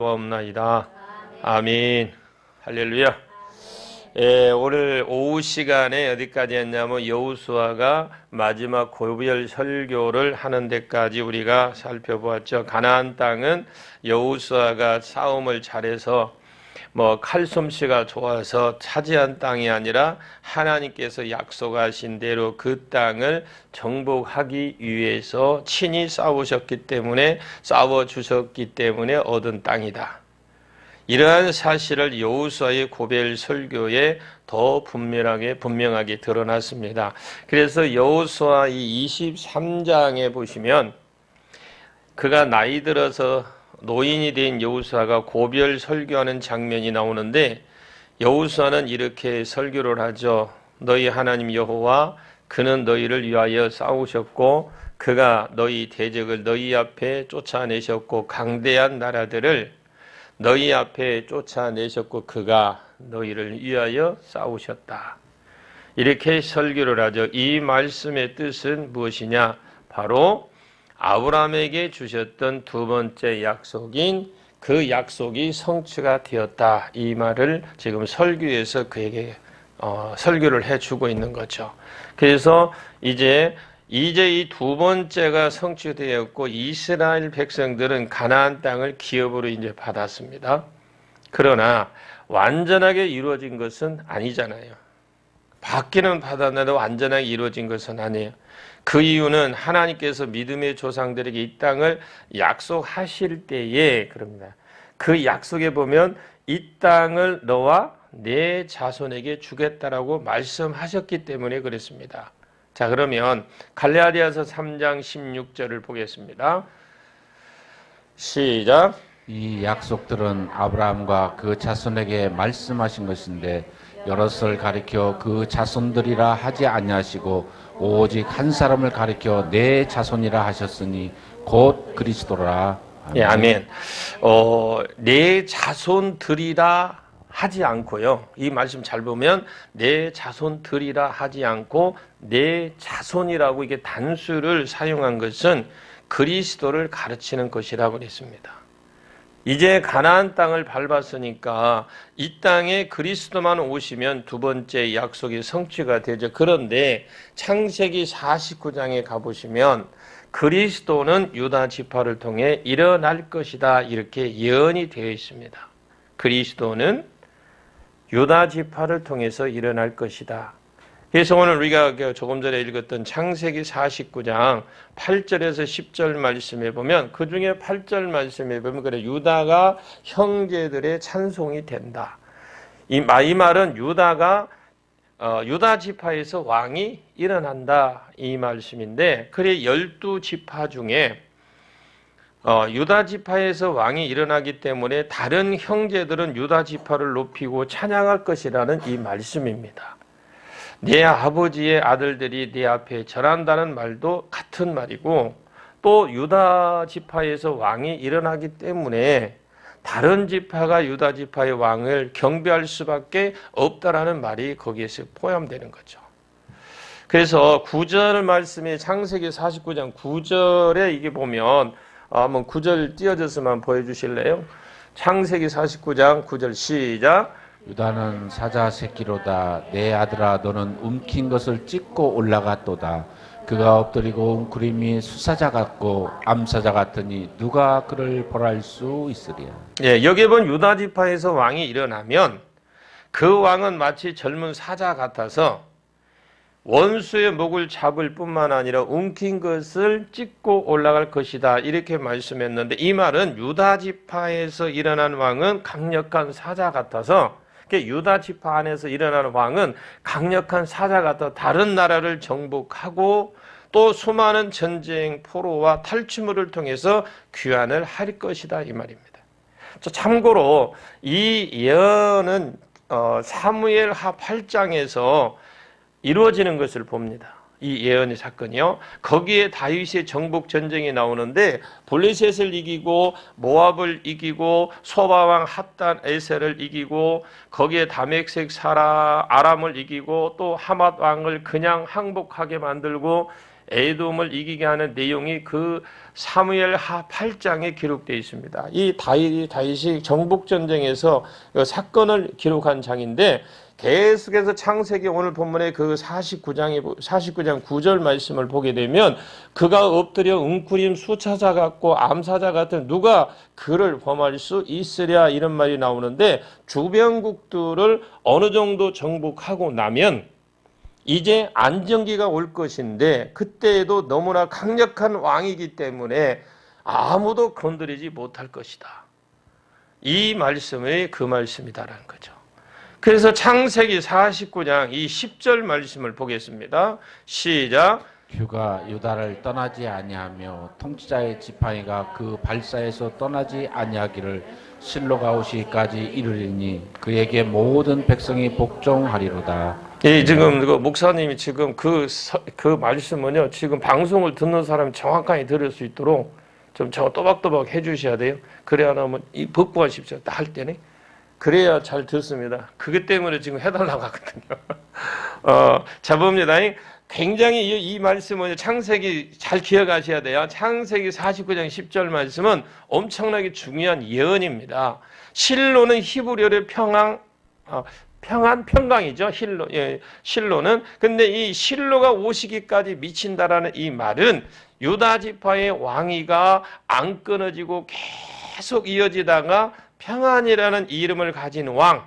없나이다. 아멘. 할렐루야. 오늘 오후 시간에 어디까지 했냐면 여호수아가 마지막 고별 설교를 하는 데까지 우리가 살펴보았죠. 가나안 땅은 여호수아가 싸움을 잘해서 칼솜씨가 좋아서 차지한 땅이 아니라 하나님께서 약속하신 대로 그 땅을 정복하기 위해서 친히 싸우셨기 때문에 싸워주셨기 때문에 얻은 땅이다. 이러한 사실을 여호수아의 고별 설교에 더 분명하게 드러났습니다. 그래서 여호수아 이 23장에 보시면 그가 나이 들어서 노인이 된 여호수아가 고별 설교하는 장면이 나오는데 여호수아는 이렇게 설교를 하죠. 너희 하나님 여호와 그는 너희를 위하여 싸우셨고 그가 너희 대적을 너희 앞에 쫓아내셨고 강대한 나라들을 너희 앞에 쫓아내셨고 그가 너희를 위하여 싸우셨다. 이렇게 설교를 하죠. 이 말씀의 뜻은 무엇이냐? 바로 아브라함에게 주셨던 두 번째 약속인 그 약속이 성취가 되었다. 이 말을 지금 설교에서 그에게 설교를 해주고 있는 거죠. 그래서 이제 이 두 번째가 성취되었고 이스라엘 백성들은 가나안 땅을 기업으로 이제 받았습니다. 그러나 완전하게 이루어진 것은 아니잖아요. 받기는 받았는데 완전하게 이루어진 것은 아니에요. 그 이유는 하나님께서 믿음의 조상들에게 이 땅을 약속하실 때에 그럽니다. 그 약속에 보면 이 땅을 너와 내 자손에게 주겠다라고 말씀하셨기 때문에 그랬습니다. 자, 그러면 갈라디아서 3장 16절을 보겠습니다. 시작. 이 약속들은 아브라함과 그 자손에게 말씀하신 것인데 여럿을 가리켜 그 자손들이라 하지 아니하시고 오직 한 사람을 가리켜 내 자손이라 하셨으니 곧 그리스도라. 아멘. 예, 아멘. 내 자손들이라 하지 않고요. 이 말씀 잘 보면 내 자손들이라 하지 않고 내 자손이라고 이게 단수를 사용한 것은 그리스도를 가르치는 것이라고 그랬습니다. 이제 가나안 땅을 밟았으니까 이 땅에 그리스도만 오시면 두 번째 약속이 성취가 되죠. 그런데 창세기 49장에 가보시면 그리스도는 유다 지파를 통해 일어날 것이다 이렇게 예언이 되어 있습니다. 그리스도는 유다 지파를 통해서 일어날 것이다. 그래서 오늘 우리가 조금 전에 읽었던 창세기 49장 8절에서 10절 말씀에 보면 그 중에 8절 말씀에 보면 그래 유다가 형제들의 찬송이 된다. 이 말은 유다가 유다 지파에서 왕이 일어난다 이 말씀인데 그래 12지파 중에 유다 지파에서 왕이 일어나기 때문에 다른 형제들은 유다 지파를 높이고 찬양할 것이라는 이 말씀입니다. 내 아버지의 아들들이 네 앞에 절한다는 말도 같은 말이고 또 유다 지파에서 왕이 일어나기 때문에 다른 지파가 유다 지파의 왕을 경배할 수밖에 없다라는 말이 거기에서 포함되는 거죠. 그래서 9절 말씀이 창세기 49장 9절에 이게 보면 한번 9절 띄어져서만 보여주실래요? 창세기 49장 9절 시작. 유다는 사자 새끼로다. 내 아들아 너는 움킨 것을 찢고 올라갔도다. 그가 엎드리고 웅크림이 수사자 같고 암사자 같으니 누가 그를 벌할 수 있으랴. 예, 여기 본 유다 지파에서 왕이 일어나면 그 왕은 마치 젊은 사자 같아서 원수의 목을 잡을 뿐만 아니라 움킨 것을 찢고 올라갈 것이다 이렇게 말씀했는데 이 말은 유다 지파에서 일어난 왕은 강력한 사자 같아서 유다 지파 안에서 일어나는 왕은 강력한 사자 같아 다른 나라를 정복하고 또 수많은 전쟁, 포로와 탈취물을 통해서 귀환을 할 것이다 이 말입니다. 참고로 이 예언은 사무엘하 8장에서 이루어지는 것을 봅니다. 이 예언의 사건이요. 거기에 다윗의 정복 전쟁이 나오는데 블레셋을 이기고 모압을 이기고 소바왕 핫단 에셀을 이기고 거기에 다메섹 사라 아람을 이기고 또 하맛 왕을 그냥 항복하게 만들고 에돔을 이기게 하는 내용이 그 사무엘하 8장에 기록되어 있습니다. 이 다윗이 정복전쟁에서 사건을 기록한 장인데 계속해서 창세기 오늘 본문의 그 49장 9절 말씀을 보게 되면 그가 엎드려 웅크림 수차자 같고 암사자 같은 누가 그를 범할 수 있으랴 이런 말이 나오는데 주변국들을 어느 정도 정복하고 나면 이제 안정기가 올 것인데 그때에도 너무나 강력한 왕이기 때문에 아무도 건드리지 못할 것이다. 이 말씀이 그 말씀이다라는 거죠. 그래서 창세기 49장 이 10절 말씀을 보겠습니다. 시작. 그가 유다를 떠나지 아니하며 통치자의 지팡이가 그 발사에서 떠나지 아니하기를 실로가 오시기까지 이르리니 그에게 모든 백성이 복종하리로다. 예, 지금 그 목사님이 지금 그 말씀은요, 지금 방송을 듣는 사람이 정확하게 들을 수 있도록 좀 또박또박 해주셔야 돼요. 그래야 하면 벗고 하십시오. 할 때는. 그래야 잘 듣습니다. 그것 때문에 지금 해달라고 하거든요. 자, 봅니다. 굉장히 이 말씀은 창세기 잘 기억하셔야 돼요. 창세기 49장 10절 말씀은 엄청나게 중요한 예언입니다. 실로는 히브리어로 평강이죠. 실로는. 근데 이 실로가 오시기까지 미친다라는 이 말은 유다 지파의 왕위가 안 끊어지고 계속 이어지다가 평안이라는 이름을 가진 왕,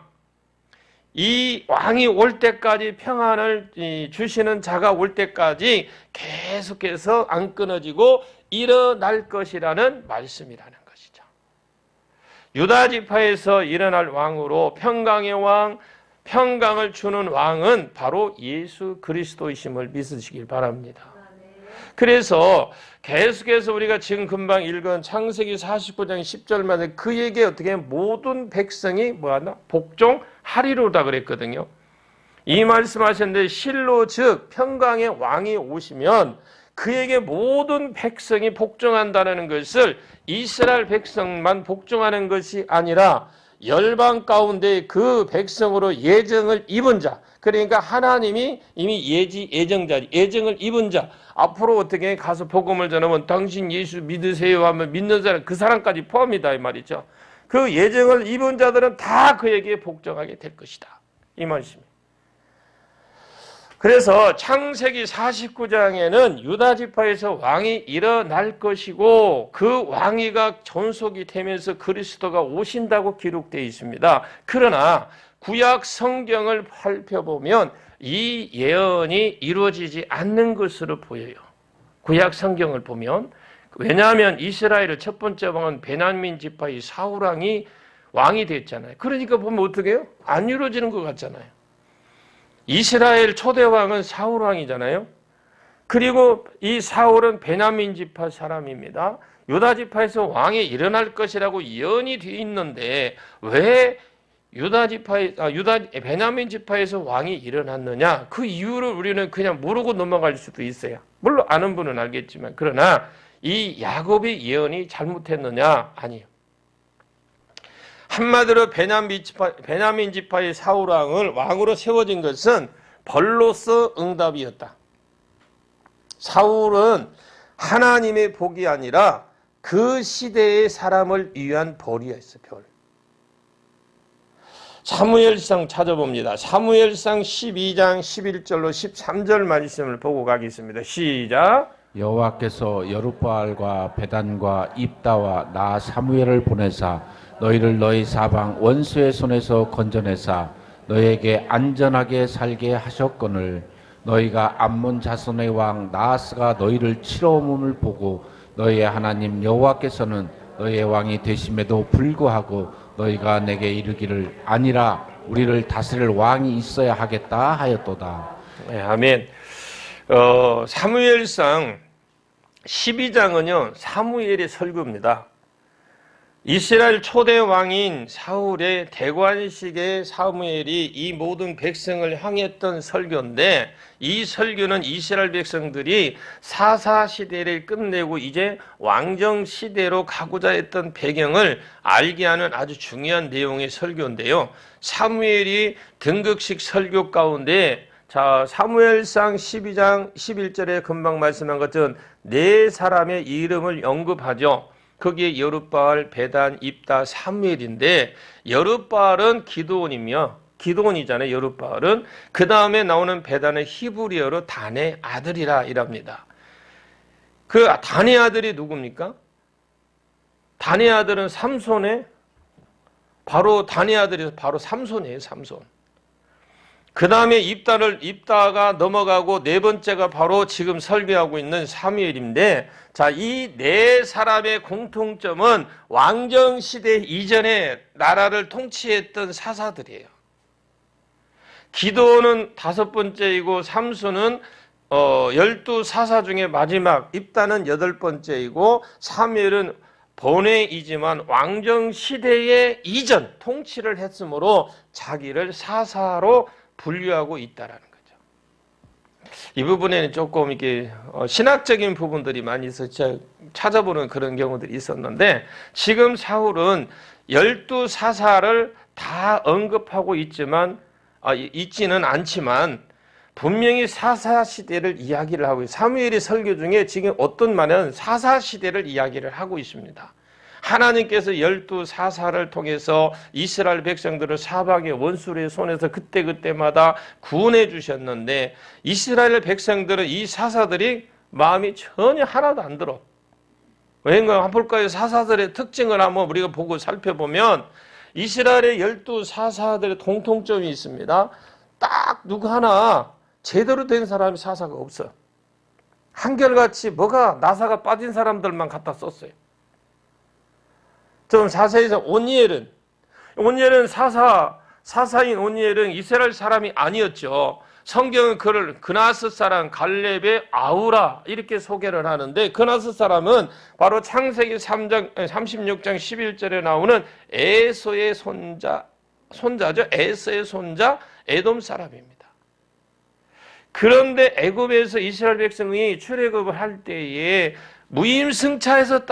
이 왕이 올 때까지 평안을 주시는 자가 올 때까지 계속해서 안 끊어지고 일어날 것이라는 말씀이라는 것이죠. 유다 지파에서 일어날 왕으로 평강의 왕, 평강을 주는 왕은 바로 예수 그리스도이심을 믿으시길 바랍니다. 그래서 계속해서 우리가 지금 금방 읽은 창세기 49장 10절만 그에게 어떻게 모든 백성이 뭐하나? 복종하리로다 그랬거든요. 이 말씀하셨는데 실로 즉 평강의 왕이 오시면 그에게 모든 백성이 복종한다는 것을 이스라엘 백성만 복종하는 것이 아니라 열방 가운데 그 백성으로 예정을 입은 자, 그러니까 하나님이 이미 예정을 입은 자, 앞으로 어떻게 가서 복음을 전하면 당신 예수 믿으세요 하면 믿는 사람, 그 사람까지 포함이다 이 말이죠. 그 예정을 입은 자들은 다 그에게 복종하게 될 것이다 이 말씀입니다. 그래서 창세기 49장에는 유다 지파에서 왕이 일어날 것이고 그 왕위가 존속이 되면서 그리스도가 오신다고 기록되어 있습니다. 그러나 구약 성경을 살펴보면 이 예언이 이루어지지 않는 것으로 보여요. 구약 성경을 보면. 왜냐하면 이스라엘의 첫 번째 왕은 베냐민 지파의 사울 왕이 왕이 됐잖아요. 그러니까 보면 어떻게 해요? 안 이루어지는 것 같잖아요. 이스라엘 초대 왕은 사울 왕이잖아요. 그리고 이 사울은 베냐민 지파 사람입니다. 유다 지파에서 왕이 일어날 것이라고 예언이 되어 있는데 왜 베냐민 지파에서 왕이 일어났느냐? 그 이유를 우리는 그냥 모르고 넘어갈 수도 있어요. 물론 아는 분은 알겠지만 그러나 이 야곱의 예언이 잘못했느냐? 아니요. 한마디로 베냐민 지파의 사울 왕을 왕으로 세워진 것은 벌로서 응답이었다. 사울은 하나님의 복이 아니라 그 시대의 사람을 위한 벌이었어, 벌. 사무엘상 찾아봅니다. 사무엘상 12장 11절로 13절 말씀을 보고 가겠습니다. 시작. 여호와께서 여룻바알과 베단과 입다와 나 사무엘을 보내사 너희를 너희 사방 원수의 손에서 건져내사 너희에게 안전하게 살게 하셨거늘 너희가 암몬 자손의 왕 나하스가 너희를 치러옴을 보고 너희의 하나님 여호와께서는 너희의 왕이 되심에도 불구하고 너희가 내게 이르기를 아니라 우리를 다스릴 왕이 있어야 하겠다 하였도다. 네, 아멘. 사무엘상 12장은요 사무엘의 설교입니다. 이스라엘 초대 왕인 사울의 대관식의 사무엘이 이 모든 백성을 향했던 설교인데 이 설교는 이스라엘 백성들이 사사 시대를 끝내고 이제 왕정 시대로 가고자 했던 배경을 알게 하는 아주 중요한 내용의 설교인데요. 사무엘이 등극식 설교 가운데 자, 사무엘상 12장 11절에 금방 말씀한 것은 네 사람의 이름을 언급하죠. 거기에 여룻바알, 베단, 입다, 사무엘인데 여룻바알은 기드온이며 기드온이잖아요. 여룻바알은 그 다음에 나오는 베단은 히브리어로 단의 아들이라 이랍니다. 그 단의 아들이 누굽니까? 단의 아들은 삼손의 바로 단의 아들이 바로 삼손이에요. 삼손. 그 다음에 입다가 넘어가고 네 번째가 바로 지금 설교하고 있는 사무엘인데, 자, 이 네 사람의 공통점은 왕정시대 이전에 나라를 통치했던 사사들이에요. 기드온은 다섯 번째이고 삼손은 12사사 중에 마지막, 입다는 여덟 번째이고 사무엘은 본회이지만 왕정시대의 이전 통치를 했으므로 자기를 사사로 분류하고 있다라는 거죠. 이 부분에는 조금 이게 신학적인 부분들이 많이 있어서 찾아보는 그런 경우들이 있었는데, 지금 사울은 12사사를 다 언급하고 있지는 않지만 분명히 사사시대를 이야기를 하고 있어요. 사무엘의 설교 중에 지금 어떤 말은 사사시대를 이야기를 하고 있습니다. 하나님께서 12사사를 통해서 이스라엘 백성들을 사방의 원수의 손에서 그때그때마다 구원해 주셨는데, 이스라엘 백성들은 이 사사들이 마음이 전혀 하나도 안 들어. 왜인가요? 한풀까지 사사들의 특징을 한번 우리가 보고 살펴보면 이스라엘의 12사사들의 공통점이 있습니다. 딱 누구 하나 제대로 된 사람이 사사가 없어요. 한결같이 뭐가 나사가 빠진 사람들만 갖다 썼어요. 좀 자세히 해서 온니엘은 사사인 온니엘은 이스라엘 사람이 아니었죠. 성경은 그를 그나스 사람 갈렙의 아우라 이렇게 소개를 하는데, 그나스 사람은 바로 창세기 36장 11절에 나오는 에서의 손자죠. 에서의 손자 에돔 사람입니다. 그런데 애굽에서 이스라엘 백성이 출애굽을 할 때에 무임승차에서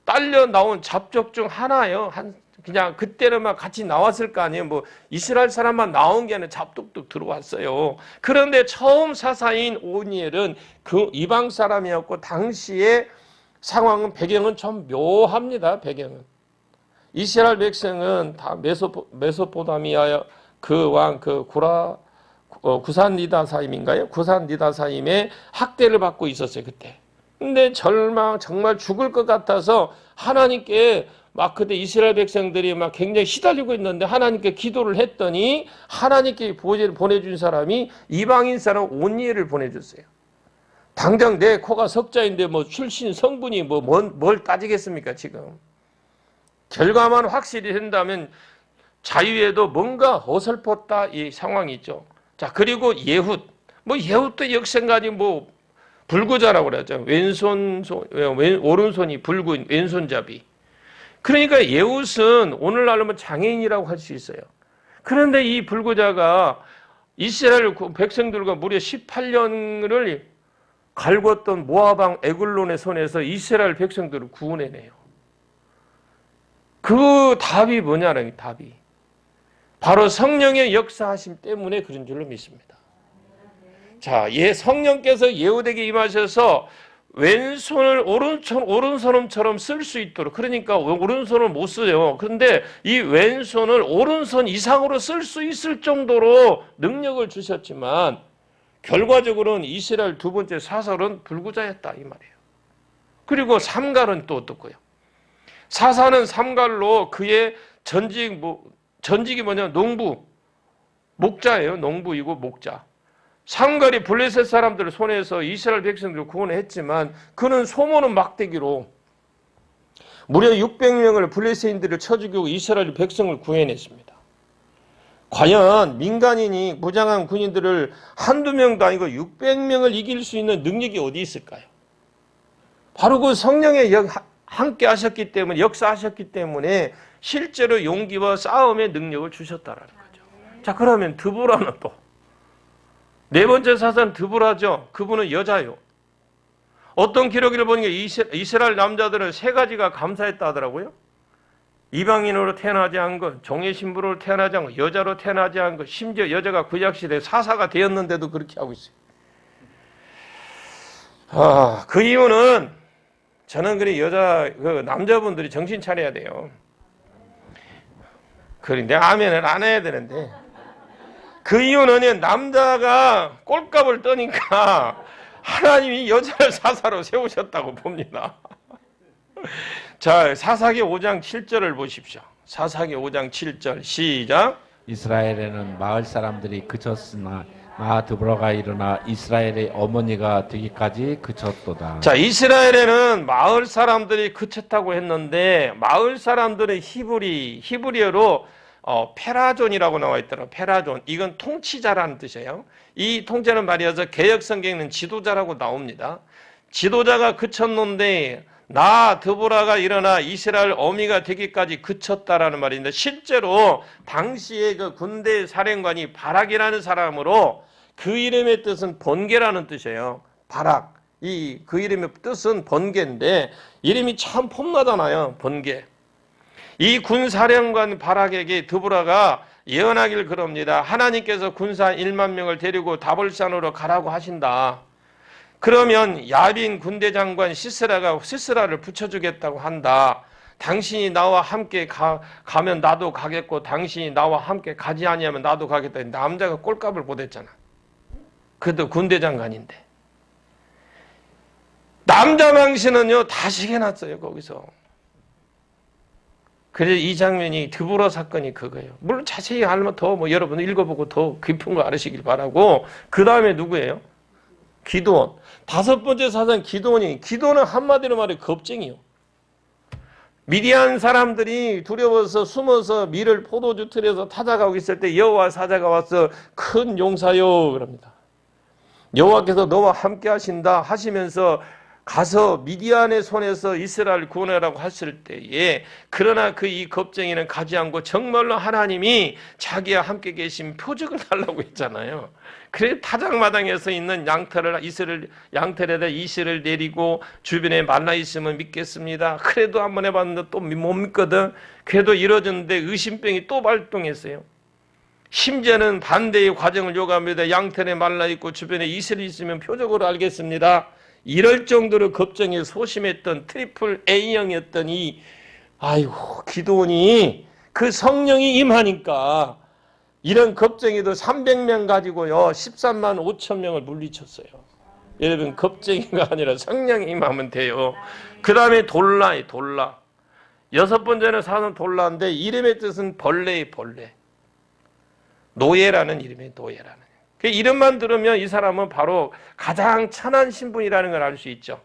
딸려 나온 잡족 중 하나예요. 그냥 그때는 막 같이 나왔을 거 아니에요. 뭐 이스라엘 사람만 나온 게 아니라 잡독도 들어왔어요. 그런데 처음 사사인 오니엘은 그 이방 사람이었고, 당시의 상황은 배경은 좀 묘합니다. 배경은 이스라엘 백성은 다 메소포타미아 그 왕 구산 리다사임인가요? 구산 리다사임의 학대를 받고 있었어요. 그때. 근데 정말 죽을 것 같아서 하나님께 막 그때 이스라엘 백성들이 막 굉장히 시달리고 있는데 하나님께 기도를 했더니 하나님께 보내준 사람이 이방인 사람 온니엘을 보내줬어요. 당장 내 코가 석자인데 뭐 출신 성분이 뭘 따지겠습니까 지금. 결과만 확실히 된다면 자유에도 뭔가 어설펐다 이 상황이 있죠. 자, 그리고 예훗. 예훗도 역생가지 불구자라고 그러죠. 오른손이 불구, 왼손잡이. 그러니까 예훗은 오늘날로 장애인이라고 할 수 있어요. 그런데 이 불구자가 이스라엘 백성들과 무려 18년을 갈궜던 모압왕 에글론의 손에서 이스라엘 백성들을 구원해내요. 그 답이 뭐냐는 답이 바로 성령의 역사하심 때문에 그런 줄로 믿습니다. 자, 성령께서 예후에게 임하셔서 왼손을 오른손처럼 쓸 수 있도록, 그러니까 오른손을 못 써요. 그런데 이 왼손을 오른손 이상으로 쓸 수 있을 정도로 능력을 주셨지만 결과적으로는 이스라엘 두 번째 사설은 불구자였다 이 말이에요. 그리고 삼갈은 또 어떻고요? 사사는 삼갈로 그의 전직이 뭐냐? 목자예요. 농부이고 목자. 삼갈이 블레셋 사람들 손에서 이스라엘 백성들을 구원했지만 그는 소모는 막대기로 무려 600명을 블레셋인들을 쳐 죽이고 이스라엘 백성을 구해냈습니다. 과연 민간인이 무장한 군인들을 한두 명도 아니고 600명을 이길 수 있는 능력이 어디 있을까요? 바로 그 성령의 함께 하셨기 때문에, 역사하셨기 때문에 실제로 용기와 싸움의 능력을 주셨다라는 거죠. 자, 그러면 드보라는 또 네 번째 사사는 드보라죠. 그분은 여자요. 어떤 기록을 보니까 이스라엘 남자들은 세 가지가 감사했다 하더라고요. 이방인으로 태어나지 않은 것, 종의 신부로 태어나지 않은 것, 여자로 태어나지 않은 것, 심지어 여자가 구약시대에 사사가 되었는데도 그렇게 하고 있어요. 그 이유는 저는 그래 남자분들이 정신 차려야 돼요. 그런데 아멘을 안 해야 되는데 그 이유는 남자가 꼴값을 떠니까 하나님이 여자를 사사로 세우셨다고 봅니다. 자, 사사기 5장 7절을 보십시오. 사사기 5장 7절 시작. 이스라엘에는 마을 사람들이 그쳤으나 나 드보라가 일어나 이스라엘의 어머니가 되기까지 그쳤도다. 자, 이스라엘에는 마을 사람들이 그쳤다고 했는데 마을 사람들의 히브리어로 페라존이라고 나와 있더라고요. 페라존. 이건 통치자라는 뜻이에요. 이 통치는 말이어서 개역 성경에는 지도자라고 나옵니다. 지도자가 그쳤는데 나 드보라가 일어나 이스라엘 어미가 되기까지 그쳤다라는 말인데 실제로 당시에 그 군대 사령관이 바락이라는 사람으로 그 이름의 뜻은 번개라는 뜻이에요. 바락. 그 이름의 뜻은 번개인데 이름이 참 폼나잖아요. 번개. 이 군사령관 바락에게 드보라가 예언하길 그럽니다. 하나님께서 군사 1만 명을 데리고 다볼산으로 가라고 하신다. 그러면 야빈 군대장관 시스라를 붙여주겠다고 한다. 당신이 나와 함께 가면 나도 가겠고 당신이 나와 함께 가지 아니하면 나도 가겠다. 남자가 꼴값을 못했잖아. 그래도 군대장관인데. 남자 망신은요 다시 해놨어요 거기서. 그래서 이 장면이 드보라 사건이 그거예요. 물론 자세히 알면 더 여러분 읽어보고 더 깊은 거 알으시길 바라고. 그 다음에 누구예요? 기드온. 5번째 사상 기드온은 한마디로 말해 겁쟁이요. 미디안 사람들이 두려워서 숨어서 밀을 포도주 틀에서 타작하고 있을 때 여호와 사자가 와서 큰 용사요 그럽니다. 여호와께서 너와 함께 하신다 하시면서 가서 미디안의 손에서 이스라엘 구원하라고 하실 때에 그러나 이 겁쟁이는 가지 않고 정말로 하나님이 자기와 함께 계신 표적을 달라고 했잖아요. 그래 타작마당에서 있는 양털에다 이슬을 내리고 주변에 말라 있으면 믿겠습니다. 그래도 한번 해봤는데 또 못 믿거든. 그래도 이뤄졌는데 의심병이 또 발동했어요. 심지어는 반대의 과정을 요구합니다. 양털에 말라 있고 주변에 이슬이 있으면 표적으로 알겠습니다. 이럴 정도로 겁쟁이 소심했던 트리플 A형이었던 기드온이 그 성령이 임하니까 이런 겁쟁이도 300명 가지고요 13만 5천 명을 물리쳤어요. 여러분 겁쟁이가 아니라 성령이 임하면 돼요. 그 다음에 돌라. 6번째는 사는 돌라인데 이름의 뜻은 벌레. 노예라는 이름이에요. 그 이름만 들으면 이 사람은 바로 가장 천한 신분이라는 걸 알 수 있죠.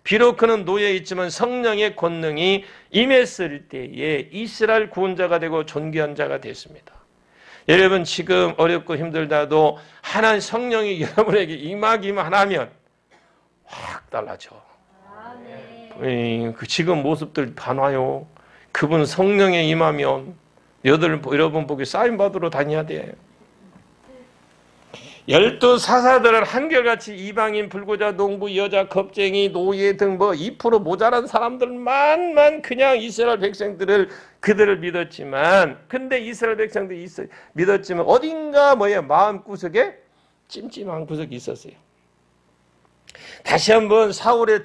비록 그는 노예있지만 성령의 권능이 임했을 때에 이스라엘 구원자가 되고 존귀한 자가 됐습니다. 여러분 지금 어렵고 힘들다도 하나님 성령이 여러분에게 임하기만 하면 확 달라져. 지금 모습들 반와요. 그분 성령에 임하면 여러분 보기 사인 받으러 다녀야 돼. 12 사사들은 한결같이 이방인, 불구자, 농부, 여자, 겁쟁이, 노예 등 2% 모자란 사람들만 그냥 이스라엘 백성들을 그들을 믿었지만 근데 이스라엘 백성들이 믿었지만 어딘가 마음구석에 찜찜한 구석이 있었어요. 다시 한번 사울의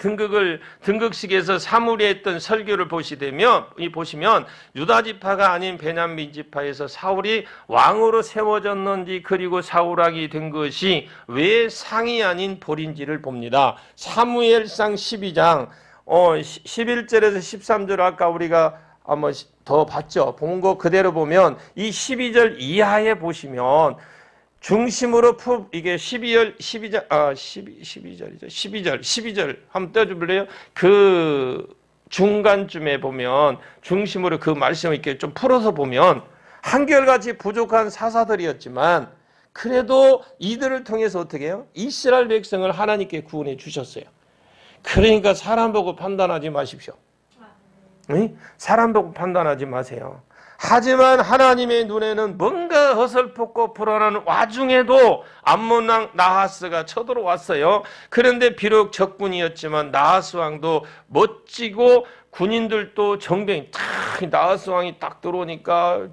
등극식에서 사무리에 했던 설교를 보시면 유다 지파가 아닌 베냐민 지파에서 사울이 왕으로 세워졌는지 그리고 사울왕이 된 것이 왜 상이 아닌 볼인지를 봅니다. 사무엘상 12장 11절에서 13절 아까 우리가 한번 더 봤죠. 본 거 그대로 보면 이 12절 이하에 보시면 중심으로 이게 12절이죠. 12절 한번 떼어줄래요? 그 중간쯤에 보면 중심으로 그 말씀을 이렇게 좀 풀어서 보면 한결같이 부족한 사사들이었지만 그래도 이들을 통해서 어떻게 해요? 이스라엘 백성을 하나님께 구원해 주셨어요. 그러니까 사람 보고 판단하지 마십시오. 응? 사람 보고 판단하지 마세요. 하지만 하나님의 눈에는 뭔가 어설펐고 불안한 와중에도 암몬 왕 나하스가 쳐들어왔어요. 그런데 비록 적군이었지만 나하스 왕도 멋지고 군인들도 정병이 탁 나하스 왕이 딱 들어오니까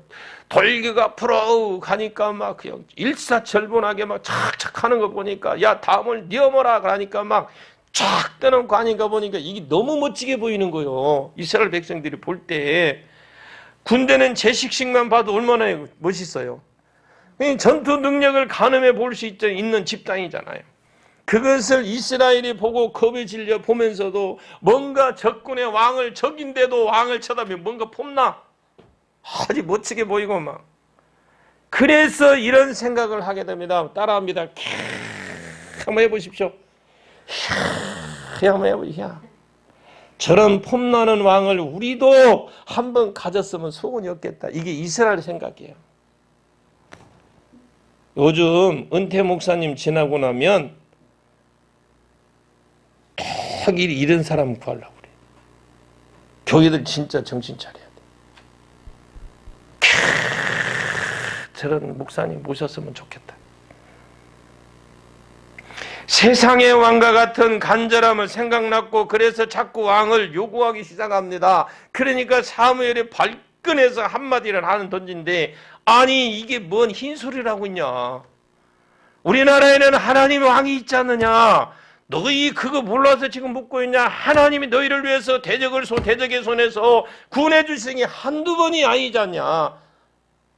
돌기가 풀어 가니까 막 그냥 일사철분하게 막 착착 하는 거 보니까 야 다음을 니어머라 그러니까 막 쫙 떠놓고 하니까 보니까 이게 너무 멋지게 보이는 거예요. 이스라엘 백성들이 볼 때 군대는 제식식만 봐도 얼마나 멋있어요. 전투 능력을 가늠해 볼 수 있는 집단이잖아요. 그것을 이스라엘이 보고 겁에 질려 보면서도 뭔가 적군의 왕을 적인데도 왕을 쳐다보면 뭔가 폼나 아주 멋지게 보이고 막 그래서 이런 생각을 하게 됩니다. 따라합니다. 한번 해보십시오. 한번 해보시오. 저런 폼나는 왕을 우리도 한번 가졌으면 소원이 없겠다. 이게 이스라엘 생각이에요. 요즘 은퇴 목사님 지나고 나면 딱 이런 사람 구하려고 그래. 교회들 진짜 정신 차려야 돼. 저런 목사님 모셨으면 좋겠다. 세상의 왕과 같은 간절함을 생각났고 그래서 자꾸 왕을 요구하기 시작합니다. 그러니까 사무엘이 발끈해서 한마디를 하는 던진데 아니 이게 뭔 흰소리라고 있냐. 우리나라에는 하나님의 왕이 있지 않느냐. 너희 그거 몰라서 지금 묻고 있냐. 하나님이 너희를 위해서 대적의 손에서 구원해 주신 게 한두 번이 아니지 않냐.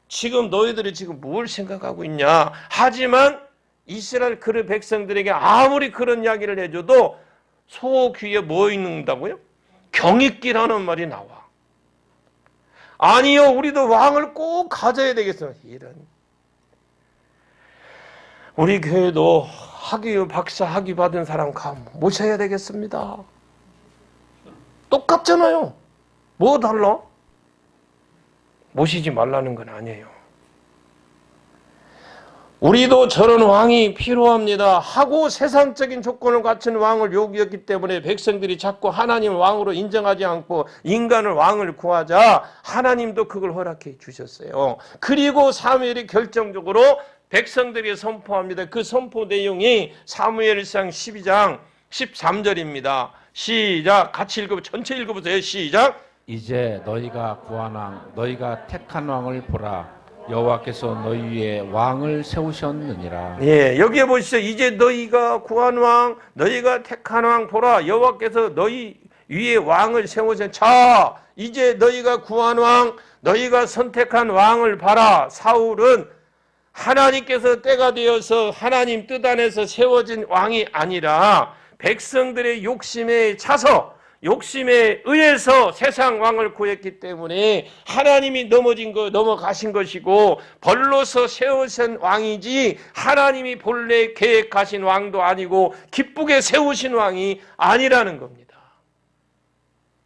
지금 너희들이 지금 뭘 생각하고 있냐. 하지만 이스라엘 그 백성들에게 아무리 그런 이야기를 해줘도 소 귀에 뭐 있는다고요? 경익기라는 말이 나와. 아니요, 우리도 왕을 꼭 가져야 되겠어. 이런. 우리 교회도 박사 학위 받은 사람 모셔야 되겠습니다. 똑같잖아요. 뭐 달라? 모시지 말라는 건 아니에요. 우리도 저런 왕이 필요합니다 하고 세상적인 조건을 갖춘 왕을 요구했기 때문에 백성들이 자꾸 하나님을 왕으로 인정하지 않고 인간을 왕을 구하자 하나님도 그걸 허락해 주셨어요. 그리고 사무엘이 결정적으로 백성들이 선포합니다. 그 선포 내용이 사무엘상 12장 13절입니다. 시작. 같이 읽어보세요. 전체 읽어보세요. 시작. 이제 너희가 구한 왕 너희가 택한 왕을 보라. 여호와께서 너희 위에 왕을 세우셨느니라. 예, 여기에 보시죠. 이제 너희가 구한 왕, 너희가 택한 왕 보라. 여호와께서 너희 위에 왕을 세우셨. 자, 이제 너희가 구한 왕, 너희가 선택한 왕을 봐라. 사울은 하나님께서 때가 되어서 하나님 뜻 안에서 세워진 왕이 아니라 백성들의 욕심에 차서 욕심에 의해서 세상 왕을 구했기 때문에 하나님이 넘어가신 것이고 벌로서 세우신 왕이지 하나님이 본래 계획하신 왕도 아니고 기쁘게 세우신 왕이 아니라는 겁니다.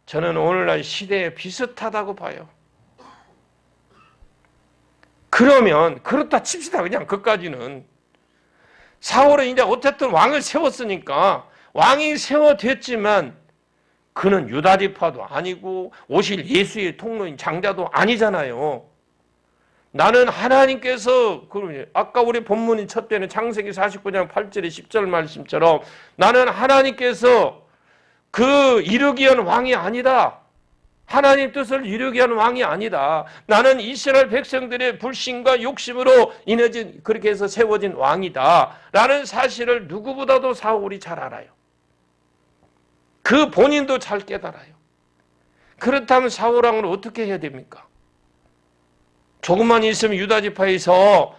저는 오늘날 시대에 비슷하다고 봐요. 그러면 그렇다 칩시다. 그냥 그까지는 사울은 이제 어쨌든 왕을 세웠으니까 왕이 세워됐지만 그는 유다지파도 아니고 오실 예수의 통로인 장자도 아니잖아요. 나는 하나님께서 아까 우리 본문인 첫 때는 창세기 49장 8절에 10절 말씀처럼 나는 하나님께서 그 이루기 위한 왕이 아니다. 하나님 뜻을 이루기 위한 왕이 아니다. 나는 이스라엘 백성들의 불신과 욕심으로 인해진 그렇게 해서 세워진 왕이다. 라는 사실을 누구보다도 사울이 잘 알아요. 그 본인도 잘 깨달아요. 그렇다면 사울 왕은 어떻게 해야 됩니까? 조금만 있으면 유다지파에서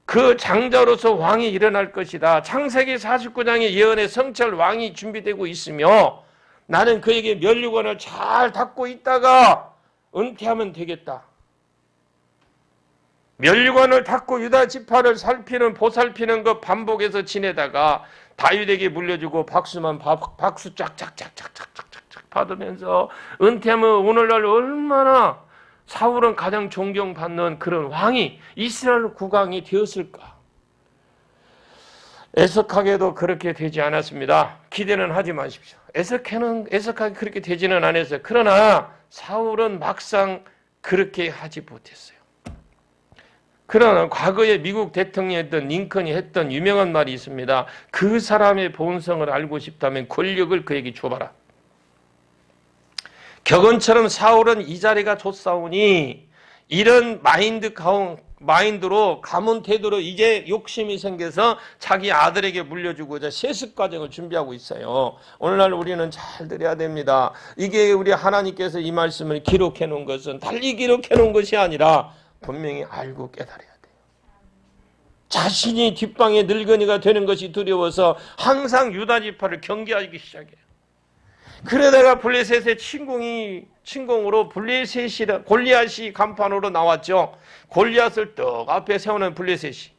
그 장자로서 왕이 일어날 것이다. 창세기 49장의 예언의 성찰 왕이 준비되고 있으며 나는 그에게 면류관을 잘 닦고 있다가 은퇴하면 되겠다. 면류관을 닦고 유다지파를 보살피는 것 반복해서 지내다가 다윗에게 물려주고 박수 쫙쫙쫙쫙쫙쫙 받으면서 은퇴하면 오늘날 얼마나 사울은 가장 존경받는 그런 왕이 이스라엘 국왕이 되었을까? 에서카게도 그렇게 되지 않았습니다. 기대는 하지 마십시오. 에서카게 그렇게 되지는 않았어요. 그러나 사울은 막상 그렇게 하지 못했어요. 그러나 과거에 미국 대통령이었던 링컨이 했던 유명한 말이 있습니다. 그 사람의 본성을 알고 싶다면 권력을 그에게 줘봐라. 격언처럼 사울은 이 자리가 좋사오니 이런 마인드로 가문 태도로 이제 욕심이 생겨서 자기 아들에게 물려주고자 세습 과정을 준비하고 있어요. 오늘날 우리는 잘 들어야 됩니다. 이게 우리 하나님께서 이 말씀을 기록해 놓은 것은 달리 기록해 놓은 것이 아니라 분명히 알고 깨달아야 돼요. 자신이 뒷방에 늙은이가 되는 것이 두려워서 항상 유다 지파를 경계하기 시작해요. 그러다가 블레셋의 침공으로 골리앗이 간판으로 나왔죠. 골리앗을 떡 앞에 세우는 블레셋이.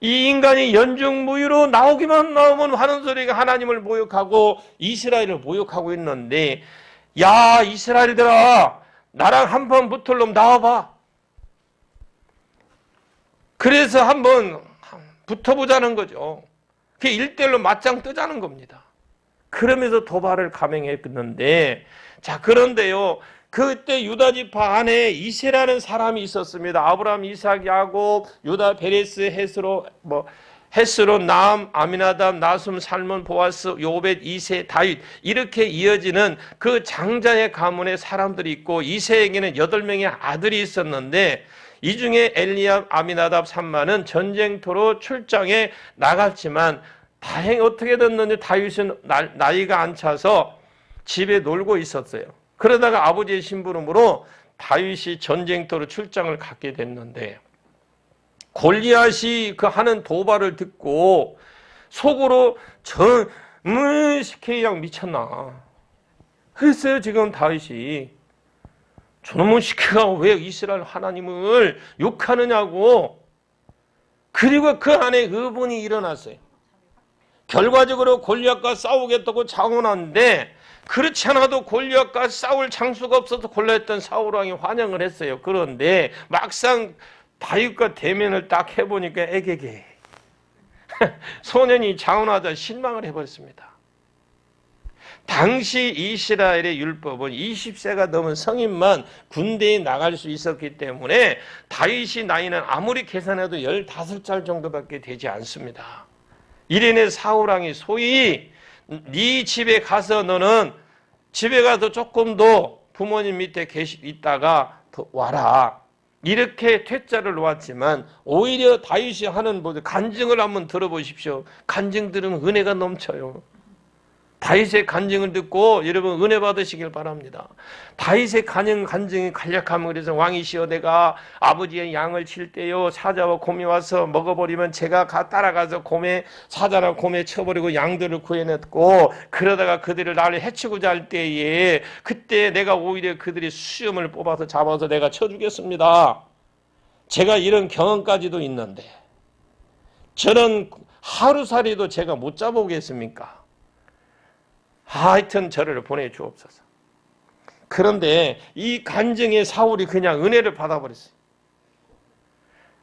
이 인간이 연중무휴로 나오면 하는 소리가 하나님을 모욕하고 이스라엘을 모욕하고 있는데, 야 이스라엘들아, 나랑 한번 붙을 놈 나와봐. 그래서 한번 붙어보자는 거죠. 그게 1대1로 맞짱 뜨자는 겁니다. 그러면서 도발을 감행했는데, 자, 그런데요, 그때 유다 지파 안에 이세라는 사람이 있었습니다. 아브라함, 이삭, 야곱, 유다, 베레스, 헤스론, 나암, 아미나답, 나숨, 살몬, 보아스, 요벳, 이세, 다윗, 이렇게 이어지는 그 장자의 가문에 사람들이 있고, 이세에게는 8명의 아들이 있었는데, 이 중에 엘리압, 아미나답, 삼마는 전쟁터로 출장에 나갔지만 다행히 어떻게 됐는지 다윗은 나이가 안 차서 집에 놀고 있었어요. 그러다가 아버지의 심부름으로 다윗이 전쟁터로 출장을 갔게 됐는데, 골리앗이 그 하는 도발을 듣고 속으로 저는 시케이양 미쳤나 그랬어요. 지금 다윗이 저놈의 시케가 왜 이스라엘 하나님을 욕하느냐고. 그리고 그 안에 의분이 일어났어요. 결과적으로 골리앗과 싸우겠다고 자원하는데, 그렇지 않아도 골리앗과 싸울 장수가 없어서 골라했던 사울 왕이 환영을 했어요. 그런데 막상 다윗과 대면을 딱 해보니까 에게게 소년이 자원하자 실망을 해버렸습니다. 당시 이스라엘의 율법은 20세가 넘은 성인만 군대에 나갈 수 있었기 때문에 다윗이 나이는 아무리 계산해도 15살 정도밖에 되지 않습니다. 이래내 사울왕이 소위 네 집에 가서 너는 집에 가서 조금 더 부모님 밑에 있다가 더 와라. 이렇게 퇴짜를 놓았지만 오히려 다윗이 하는 간증을 한번 들어보십시오. 간증 들으면 은혜가 넘쳐요. 다윗의 간증을 듣고 여러분 은혜 받으시길 바랍니다. 다윗의 간증이 간략하면, 그래서 왕이시여 내가 아버지의 양을 칠 때요 사자와 곰이 와서 먹어버리면 제가 따라가서 사자나 곰에 쳐버리고 양들을 구해냈고, 그러다가 그들을 나를 해치고자 할 때에 그때 내가 오히려 그들이 수염을 뽑아서 잡아서 내가 쳐주겠습니다. 제가 이런 경험까지도 있는데 저런 하루살이도 제가 못 잡아오겠습니까? 하여튼 저를 보내주옵소서. 그런데 이 간증에 사울이 그냥 은혜를 받아버렸어요.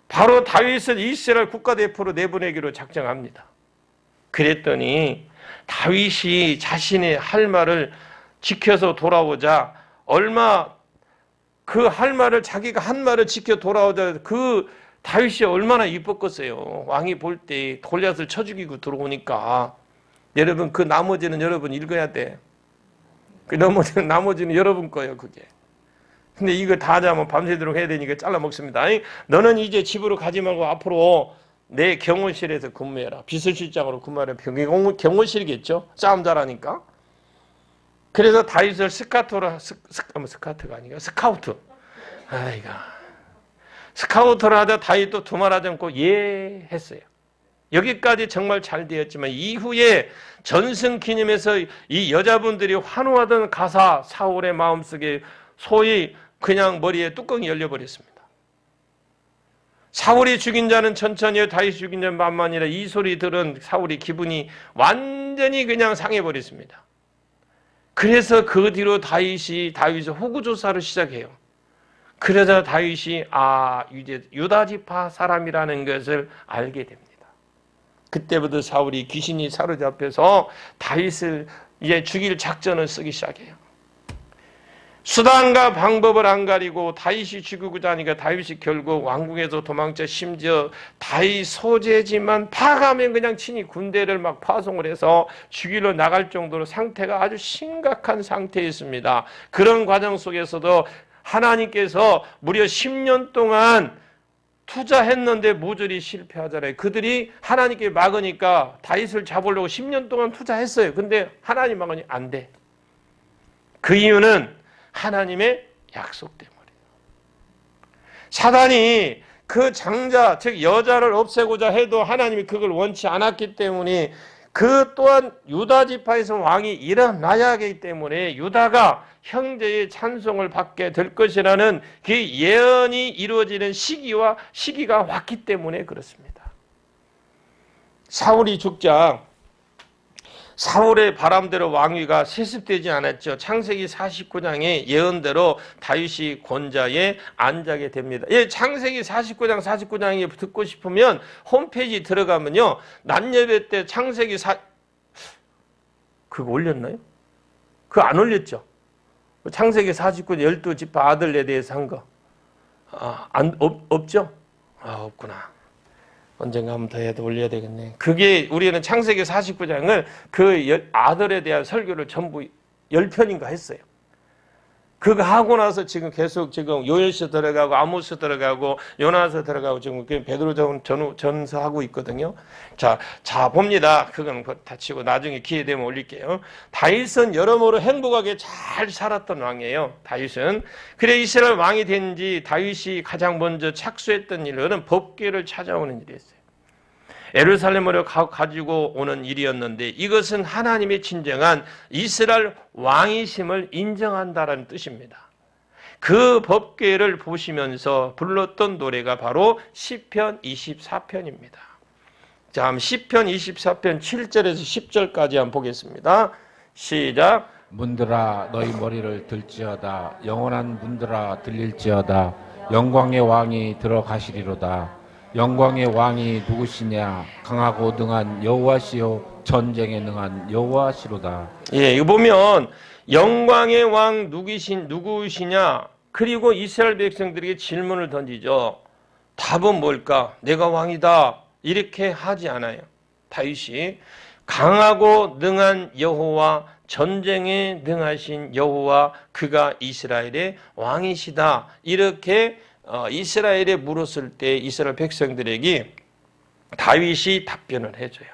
바로 다윗을 이스라엘 국가대표로 내보내기로 작정합니다. 그랬더니 다윗이 자신의 할 말을 지켜서 돌아오자, 자기가 한 말을 지켜 돌아오자 그 다윗이 얼마나 이뻤겠어요. 왕이 볼 때 골리앗을 쳐 죽이고 들어오니까. 여러분 그 나머지는 여러분 읽어야 돼. 그 나머지는 여러분 거예요 그게. 근데 이거 다 하자면 밤새도록 해야 되니까 잘라 먹습니다. 너는 이제 집으로 가지 말고 앞으로 내 경호실에서 근무해라. 비서실장으로 근무하라. 경호실이겠죠. 싸움 잘하니까. 그래서 다윗을 스카우트가 아니라 스카우트. 스카우트를 하자 다윗도 두말하지 않고 예 했어요. 여기까지 정말 잘 되었지만 이후에 전승 기념에서 이 여자분들이 환호하던 가사, 사울의 마음속에 소위 그냥 머리에 뚜껑이 열려버렸습니다. 사울이 죽인 자는 천천히요 다윗이 죽인 자는 만만이라. 이 소리 들은 사울이 기분이 완전히 그냥 상해버렸습니다. 그래서 그 뒤로 다윗이 호구조사를 시작해요. 그러자 다윗이 이제 유다 지파 사람이라는 것을 알게 됩니다. 그때부터 사울이 귀신이 사로잡혀서 다윗을 이제 죽일 작전을 쓰기 시작해요. 수단과 방법을 안 가리고 다윗이 죽이고자 하니까 다윗이 결국 왕궁에서 도망쳐 심지어 다윗 소재지만 파가면 그냥 친히 군대를 막 파송을 해서 죽이러 나갈 정도로 상태가 아주 심각한 상태에 있습니다. 그런 과정 속에서도 하나님께서 무려 10년 동안 투자했는데 모조리 실패하잖아요. 그들이 하나님께 막으니까 다윗을 잡으려고 10년 동안 투자했어요. 근데 하나님 막으니 안 돼. 그 이유는 하나님의 약속 때문이에요. 사단이 그 장자, 즉 여자를 없애고자 해도 하나님이 그걸 원치 않았기 때문에 그 또한 유다 지파에서 왕이 일어나야 하기 때문에 유다가 형제의 찬송을 받게 될 것이라는 그 예언이 이루어지는 시기가 왔기 때문에 그렇습니다. 사울이 죽자 사울의 바람대로 왕위가 세습되지 않았죠. 창세기 49장의 예언대로 다윗이 권좌에 앉게 됩니다. 예, 창세기 49장이 듣고 싶으면 홈페이지 들어가면요. 낮예배 때 창세기 그거 올렸나요? 그거 안 올렸죠. 창세기 49장 12지파 아들에 대해서 한 거. 없죠? 없구나. 언젠가 한번 더 해도 올려야 되겠네. 그게 우리는 창세기 49장을 그 아들에 대한 설교를 전부 10편인가 했어요. 그거 하고 나서 지금 계속 지금 요엘서 들어가고 아모스 들어가고 요나서 들어가고 지금 베드로 전서하고 있거든요. 자 봅니다. 그건 다 치고 나중에 기회 되면 올릴게요. 다윗은 여러모로 행복하게 잘 살았던 왕이에요. 다윗은. 그래 이스라엘 왕이 된 지 다윗이 가장 먼저 착수했던 일은 법궤를 찾아오는 일이었어요. 예루살렘으로 가지고 오는 일이었는데 이것은 하나님의 진정한 이스라엘 왕이심을 인정한다라는 뜻입니다. 그 법궤를 보시면서 불렀던 노래가 바로 시편 24편입니다. 자, 시편 24편 7절에서 10절까지 한번 보겠습니다. 시작. 문들아 너희 머리를 들지어다. 영원한 문들아 들릴지어다. 영광의 왕이 들어가시리로다. 영광의 왕이 누구시냐? 강하고 능한 여호와시요 전쟁에 능한 여호와시로다. 예, 이거 보면 영광의 왕 누구시냐? 그리고 이스라엘 백성들에게 질문을 던지죠. 답은 뭘까? 내가 왕이다. 이렇게 하지 않아요. 다윗이 강하고 능한 여호와, 전쟁에 능하신 여호와, 그가 이스라엘의 왕이시다. 이렇게 이스라엘에 물었을 때 이스라엘 백성들에게 다윗이 답변을 해줘요.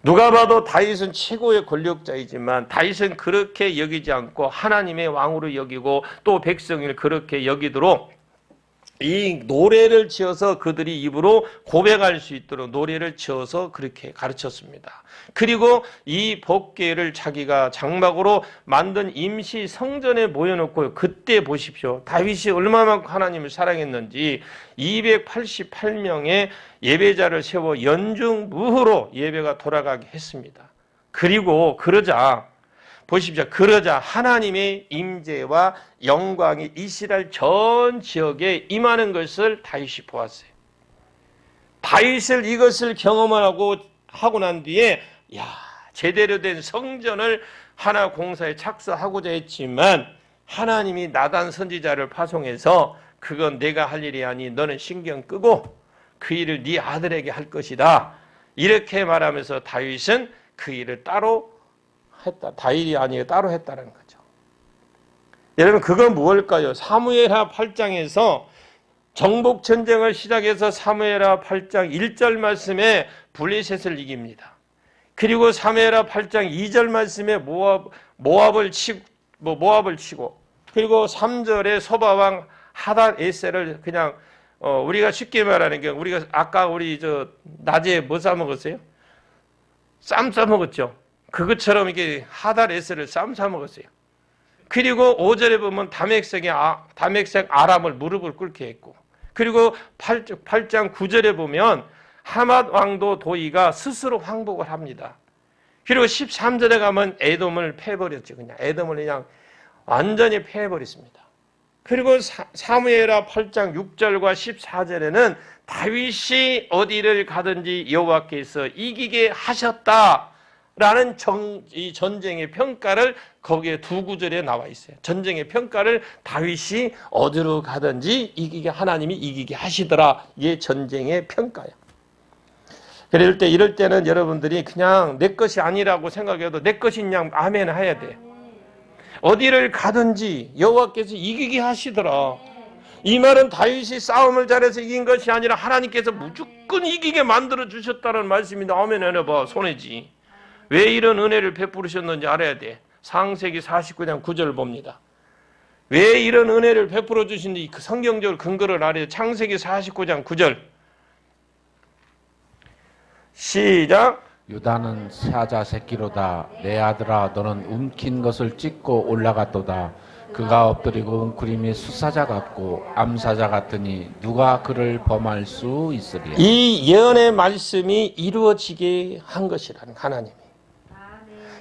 누가 봐도 다윗은 최고의 권력자이지만 다윗은 그렇게 여기지 않고 하나님의 왕으로 여기고 또 백성을 그렇게 여기도록 이 노래를 지어서 그들이 입으로 고백할 수 있도록 노래를 지어서 그렇게 가르쳤습니다. 그리고 이 법궤를 자기가 장막으로 만든 임시 성전에 모여놓고 그때 보십시오. 다윗이 얼마나 하나님을 사랑했는지 288명의 예배자를 세워 연중무후로 예배가 돌아가게 했습니다. 그리고 보십시오. 그러자 하나님의 임재와 영광이 이스라엘 전 지역에 임하는 것을 다윗이 보았어요. 다윗을 이것을 경험하고 난 뒤에 제대로 된 성전을 하나 공사에 착수하고자 했지만 하나님이 나단 선지자를 파송해서 그건 내가 할 일이 아니 너는 신경 끄고 그 일을 네 아들에게 할 것이다. 이렇게 말하면서 다윗은 그 일을 따로 했다. 다윗이 아니고 따로 했다는 거죠. 여러분 그건 무엇일까요? 사무엘하 8장에서 정복 전쟁을 시작해서 사무엘하 8장 1절 말씀에 블레셋을 이깁니다. 그리고 사무엘하 8장 2절 말씀에 모압을 치고 그리고 3절에 소바왕 하닷에셀을 그냥 우리가 쉽게 말하는 게 우리가 아까 우리 낮에 뭐 싸먹었어요? 쌈 싸먹었죠. 그것처럼 이게 하닷에셀을 쌈 싸먹었어요. 그리고 5절에 보면 다맥색 아람을 무릎을 꿇게 했고 그리고 8장 9절에 보면 하맛 왕도 도이가 스스로 항복을 합니다. 그리고 13절에 가면 에돔을 패버렸죠. 그냥 에돔을 그냥 완전히 패버렸습니다. 그리고 사무엘하 8장 6절과 14절에는 다윗이 어디를 가든지 여호와께서 이기게 하셨다. 라는 이 전쟁의 평가를 거기에 두 구절에 나와 있어요. 전쟁의 평가를 다윗이 어디로 가든지 하나님이 이기게 하시더라. 이게 전쟁의 평가예요. 이럴 때는 여러분들이 그냥 내 것이 아니라고 생각해도 내 것인 양 아멘 해야 돼. 어디를 가든지 여호와께서 이기게 하시더라. 이 말은 다윗이 싸움을 잘해서 이긴 것이 아니라 하나님께서 무조건 이기게 만들어 주셨다는 말씀인데 아멘 해봐. 손해지. 왜 이런 은혜를 베푸셨는지 알아야 돼. 창세기 49장 9절 봅니다. 왜 이런 은혜를 베풀어 주신지 그 성경적으로 근거를 알아야 돼. 창세기 49장 9절 시작. 유다는 사자 새끼로다. 내 아들아 너는 움킨 것을 찢고 올라갔도다. 그가 엎드리고 웅크림이 수사자 같고 암사자 같으니 누가 그를 범할 수 있으리요. 이 예언의 말씀이 이루어지게 한 것이라는 하나님이.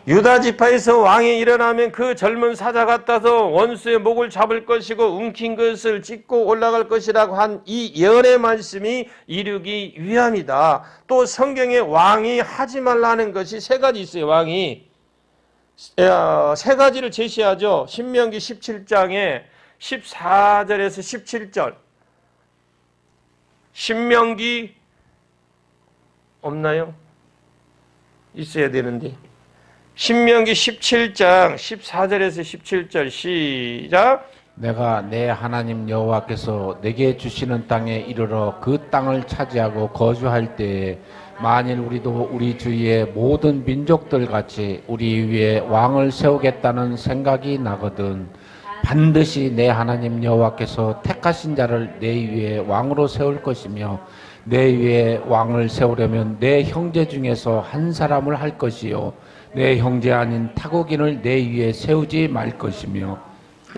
유다 지파에서 왕이 일어나면 그 젊은 사자 같아서 원수의 목을 잡을 것이고 움킨 것을 찢고 올라갈 것이라고 한 이 예언의 말씀이 이루기 위함이다. 또 성경에 왕이 하지 말라는 것이 세 가지 있어요. 왕이 세 가지를 제시하죠. 신명기 17장에 14절에서 17절. 신명기 없나요? 있어야 되는데. 신명기 17장 14절에서 17절 시작. 내가 내 하나님 여호와께서 내게 주시는 땅에 이르러 그 땅을 차지하고 거주할 때에 만일 우리도 우리 주위의 모든 민족들 같이 우리 위에 왕을 세우겠다는 생각이 나거든 반드시 내 하나님 여호와께서 택하신 자를 내 위에 왕으로 세울 것이며 내 위에 왕을 세우려면 내 형제 중에서 한 사람을 할 것이요 내 형제 아닌 타국인을 내 위에 세우지 말 것이며.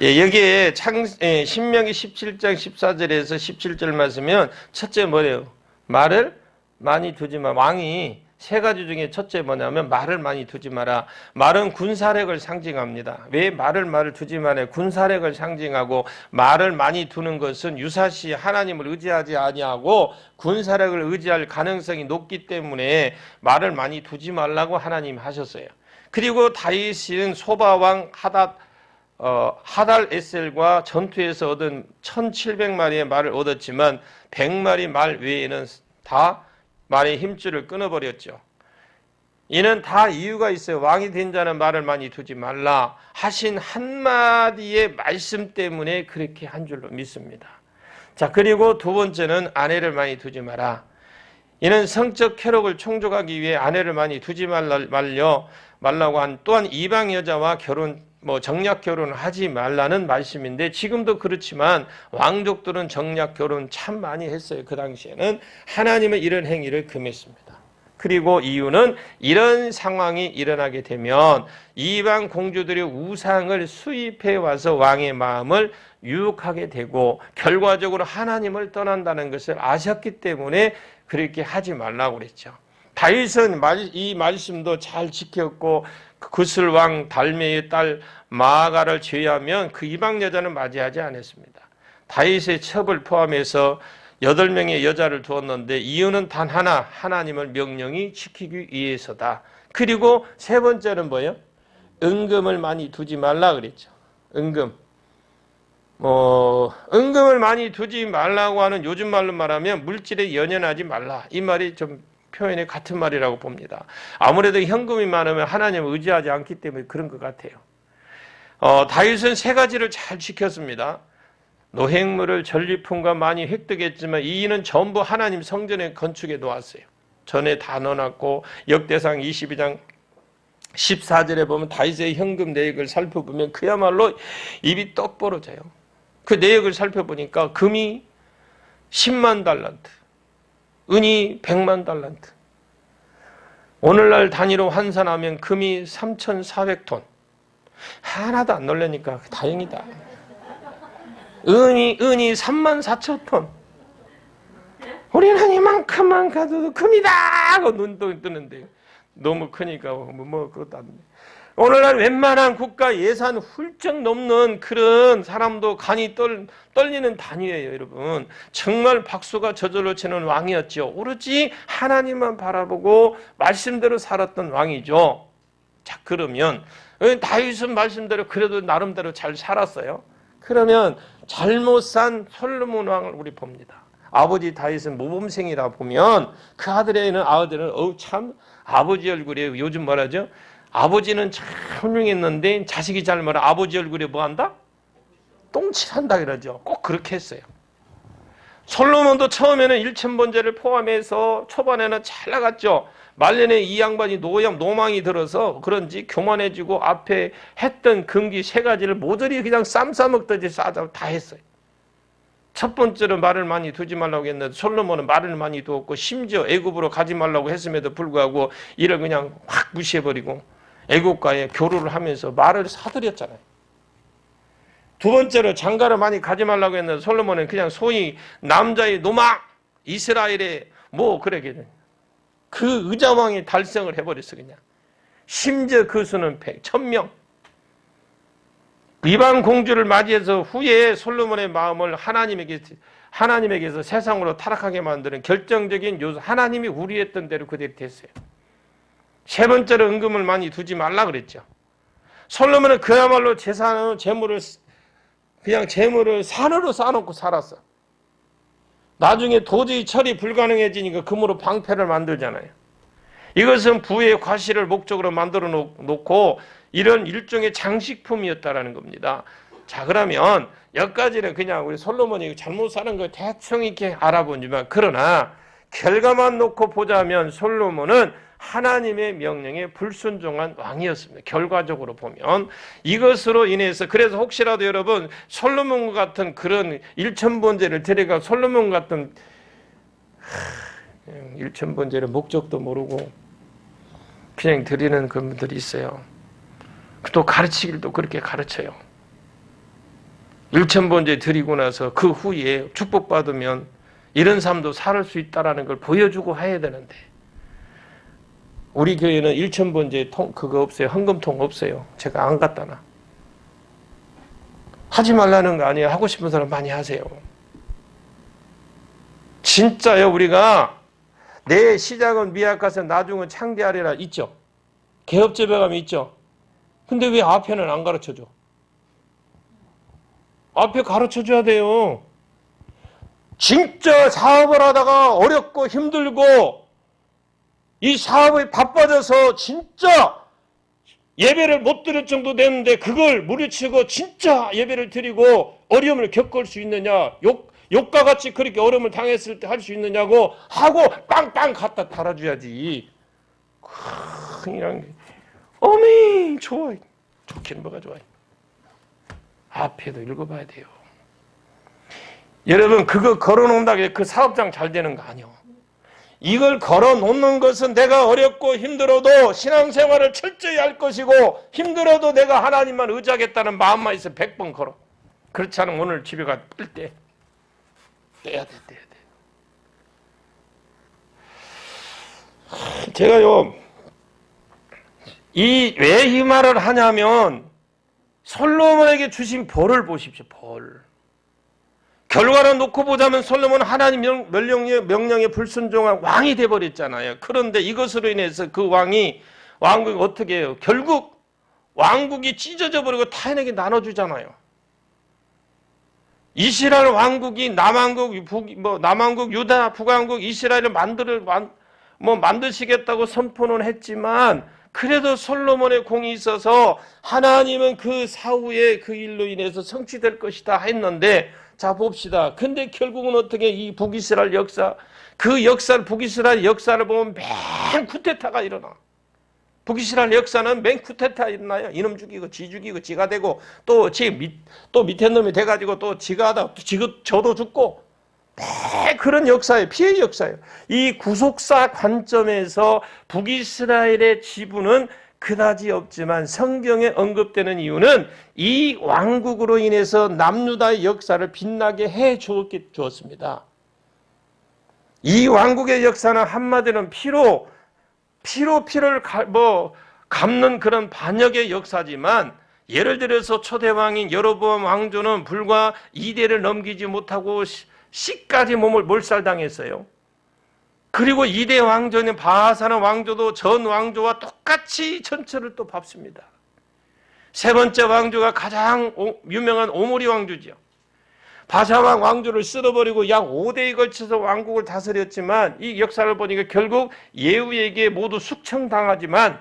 여기에 신명기 17장 14절에서 17절 말씀이면 첫째 뭐래요? 말을 많이 두지 마. 왕이 세 가지 중에 첫째 뭐냐면 말을 많이 두지 마라. 말은 군사력을 상징합니다. 왜 말을 두지 마라? 군사력을 상징하고 말을 많이 두는 것은 유사시 하나님을 의지하지 아니하고 군사력을 의지할 가능성이 높기 때문에 말을 많이 두지 말라고 하나님이 하셨어요. 그리고 다윗은 소바왕 하달 에셀과 전투에서 얻은 1700마리의 말을 얻었지만 100마리 말 외에는 다 말의 힘줄을 끊어버렸죠. 이는 다 이유가 있어요. 왕이 된 자는 말을 많이 두지 말라 하신 한마디의 말씀 때문에 그렇게 한 줄로 믿습니다. 자, 그리고 두 번째는 아내를 많이 두지 마라. 이는 성적 쾌락을 충족하기 위해 아내를 많이 두지 말라고 한 또한 이방 여자와 정략 결혼을 하지 말라는 말씀인데 지금도 그렇지만 왕족들은 정략 결혼 참 많이 했어요. 그 당시에는 하나님은 이런 행위를 금했습니다. 그리고 이유는 이런 상황이 일어나게 되면 이방 공주들이 우상을 수입해 와서 왕의 마음을 유혹하게 되고 결과적으로 하나님을 떠난다는 것을 아셨기 때문에 그렇게 하지 말라고 그랬죠. 다윗은 이 말씀도 잘 지켰고 구슬 왕 달메의 딸 마아가를 제외하면 그 이방 여자는 맞이하지 않았습니다. 다윗의 첩을 포함해서 8명의 여자를 두었는데 이유는 단 하나, 하나님을 명령이 지키기 위해서다. 그리고 세 번째는 뭐예요? 은금을 많이 두지 말라 그랬죠. 은금을 많이 두지 말라고 하는 요즘 말로 말하면 물질에 연연하지 말라. 이 말이 좀 표현이 같은 말이라고 봅니다. 아무래도 현금이 많으면 하나님을 의지하지 않기 때문에 그런 것 같아요. 다윗은 세 가지를 잘 지켰습니다. 노획물을 전리품과 많이 획득했지만 이는 전부 하나님 성전의 건축에 놓았어요. 전에 다 넣어놨고 역대상 22장 14절에 보면 다윗의 현금 내역을 살펴보면 그야말로 입이 떡 벌어져요. 그 내역을 살펴보니까 금이 10만 달란트, 은이 100만 달란트. 오늘날 단위로 환산하면 금이 3,400톤. 하나도 안 놀라니까 다행이다. 은이 34,000톤. 우리는 이만큼만 가도 금이다 하고 눈도 뜨는데 너무 크니까 그것도 안 돼. 오늘날 웬만한 국가 예산 훌쩍 넘는 그런 사람도 간이 떨리는 단위예요, 여러분. 정말 박수가 저절로 치는 왕이었죠. 오로지 하나님만 바라보고 말씀대로 살았던 왕이죠. 자, 그러면 다윗은 말씀대로 그래도 나름대로 잘 살았어요. 그러면 잘못 산 솔로몬 왕을 우리 봅니다. 아버지 다윗은 모범생이라 보면 그 아들에는 참 아버지 얼굴에 요즘 뭐라죠? 아버지는 참 훌륭했는데 자식이 잘 말하 아버지 얼굴에 뭐 한다? 똥칠한다 그러죠. 꼭 그렇게 했어요. 솔로몬도 처음에는 일천번제를 포함해서 초반에는 잘 나갔죠. 말년에 이 양반이 노망이 들어서 그런지 교만해지고 앞에 했던 금기 세 가지를 모조리 그냥 쌈 싸먹듯이 다 했어요. 첫 번째로 말을 많이 두지 말라고 했는데 솔로몬은 말을 많이 두었고 심지어 애굽으로 가지 말라고 했음에도 불구하고 이를 그냥 확 무시해버리고 애국가에 교류를 하면서 말을 사들였잖아요. 두 번째로 장가를 많이 가지 말라고 했는데 솔로몬은 그냥 소위 남자의 노망, 이스라엘의 그 의자왕이 달성을 해버렸어 그냥. 심지어 그 수는 1000명. 이방 공주를 맞이해서 후에 솔로몬의 마음을 하나님에게서 세상으로 타락하게 만드는 결정적인 요소, 하나님이 우려했던 대로 그대로 됐어요. 세 번째로 은금을 많이 두지 말라 그랬죠. 솔로몬은 그야말로 재물을 산으로 쌓아놓고 살았어. 나중에 도저히 처리 불가능해지니까 금으로 방패를 만들잖아요. 이것은 부의 과실을 목적으로 만들어 놓고 이런 일종의 장식품이었다라는 겁니다. 자, 그러면 여기까지는 그냥 우리 솔로몬이 잘못 사는 거 대충 이렇게 알아보지만, 그러나 결과만 놓고 보자면 솔로몬은 하나님의 명령에 불순종한 왕이었습니다. 결과적으로 보면 이것으로 인해서, 그래서 혹시라도 여러분 솔로몬 같은 그런 일천번제를 드려가 솔로몬 같은 일천번제를 목적도 모르고 그냥 드리는 그분들이 있어요. 또 가르치길도 그렇게 가르쳐요. 일천번제 드리고 나서 그 후에 축복받으면 이런 삶도 살 수 있다는 걸 보여주고 해야 되는데, 우리 교회는 일천번제 그거 없어요. 헌금통 없어요. 제가 안 갖다 놔. 하지 말라는 거 아니에요. 하고 싶은 사람 많이 하세요. 진짜요. 우리가 내 시작은 미약해서 나중은 창대하리라 있죠. 개업재배감이 있죠. 근데 왜 앞에는 안 가르쳐줘? 앞에 가르쳐줘야 돼요. 진짜 사업을 하다가 어렵고 힘들고 이 사업에 바빠져서 진짜 예배를 못 드릴 정도 됐는데 그걸 무리치고 진짜 예배를 드리고 어려움을 겪을 수 있느냐, 욕과 같이 그렇게 어려움을 당했을 때 할 수 있느냐고 하고 빵빵 갖다 달아줘야지. 그냥 어메 좋아. 좋기는 뭐가 좋아요. 앞에도 읽어봐야 돼요. 여러분 그거 걸어놓는다고 해서 그 사업장 잘 되는 거 아니요. 이걸 걸어놓는 것은 내가 어렵고 힘들어도 신앙생활을 철저히 할 것이고, 힘들어도 내가 하나님만 의지하겠다는 마음만 있어 100번 걸어. 그렇지 않으면 오늘 집에 가 뺄 때 떼야 돼. 제가요 왜 이 말을 하냐면 솔로몬에게 주신 벌을 보십시오. 벌. 결과를 놓고 보자면 솔로몬은 하나님 명령에 불순종한 왕이 되어버렸잖아요. 그런데 이것으로 인해서 그 왕국이 어떻게 해요? 결국 왕국이 찢어져 버리고 타인에게 나눠주잖아요. 이스라엘 왕국이 남왕국, 유다, 북왕국, 이스라엘을 만드시겠다고 선포는 했지만, 그래도 솔로몬의 공이 있어서 하나님은 그 사후에 그 일로 인해서 성취될 것이다 했는데, 자 봅시다. 근데 결국은 어떻게 이 북이스라엘 역사, 북이스라엘 역사를 보면 맨 쿠데타가 일어나. 북이스라엘 역사는 맨 쿠데타 일어나요. 이놈 죽이고 지 죽이고 지가 되고 또 밑에 놈이 돼가지고 또 지가 하다 저도 죽고, 맨 그런 역사예요. 피해 역사예요. 이 구속사 관점에서 북이스라엘의 지분은 그다지 없지만 성경에 언급되는 이유는 이 왕국으로 인해서 남유다의 역사를 빛나게 해 주었습니다. 이 왕국의 역사는 한마디로는 피를 갚는 그런 반역의 역사지만, 예를 들어서 초대왕인 여로보암 왕조는 불과 2대를 넘기지 못하고 씨까지 몸을 몰살당했어요. 그리고 2대 왕조는 바하사는 왕조도 전 왕조와 똑같이 전철을 또 밟습니다. 세 번째 왕조가 가장 유명한 오므리 왕조죠. 바사왕 왕조를 쓸어버리고 약 5대에 걸쳐서 왕국을 다스렸지만, 이 역사를 보니까 결국 예후에게 모두 숙청당하지만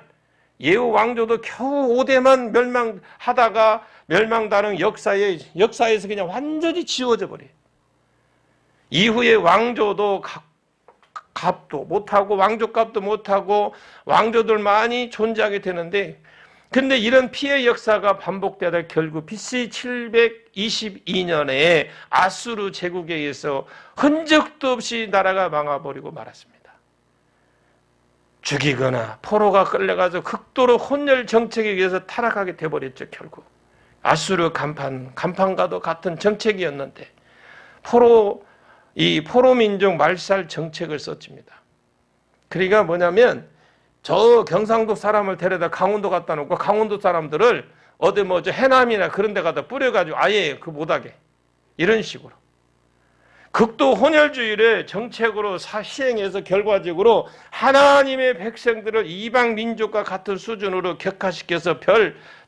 예후 왕조도 겨우 5대만 멸망하다가 멸망다른 역사에서 그냥 완전히 지워져 버려요. 이후에 왕조도 값도 못하고 왕족값도 못하고 왕조들만이 존재하게 되는데, 근데 이런 피해 역사가 반복되다 결국 BC 722년에 아수르 제국에 의해서 흔적도 없이 나라가 망해버리고 말았습니다. 죽이거나 포로가 끌려가서 극도로 혼혈 정책에 의해서 타락하게 돼버렸죠. 결국 아수르 간판과도 같은 정책이었는데 이 포로 민족 말살 정책을 썼습니다. 그러니까 뭐냐면, 저 경상도 사람을 데려다 강원도 갖다 놓고 강원도 사람들을 어디 저 해남이나 그런 데 가다 뿌려가지고 아예 못하게, 이런 식으로 극도 혼혈주의를 정책으로 시행해서 결과적으로 하나님의 백성들을 이방 민족과 같은 수준으로 격화시켜서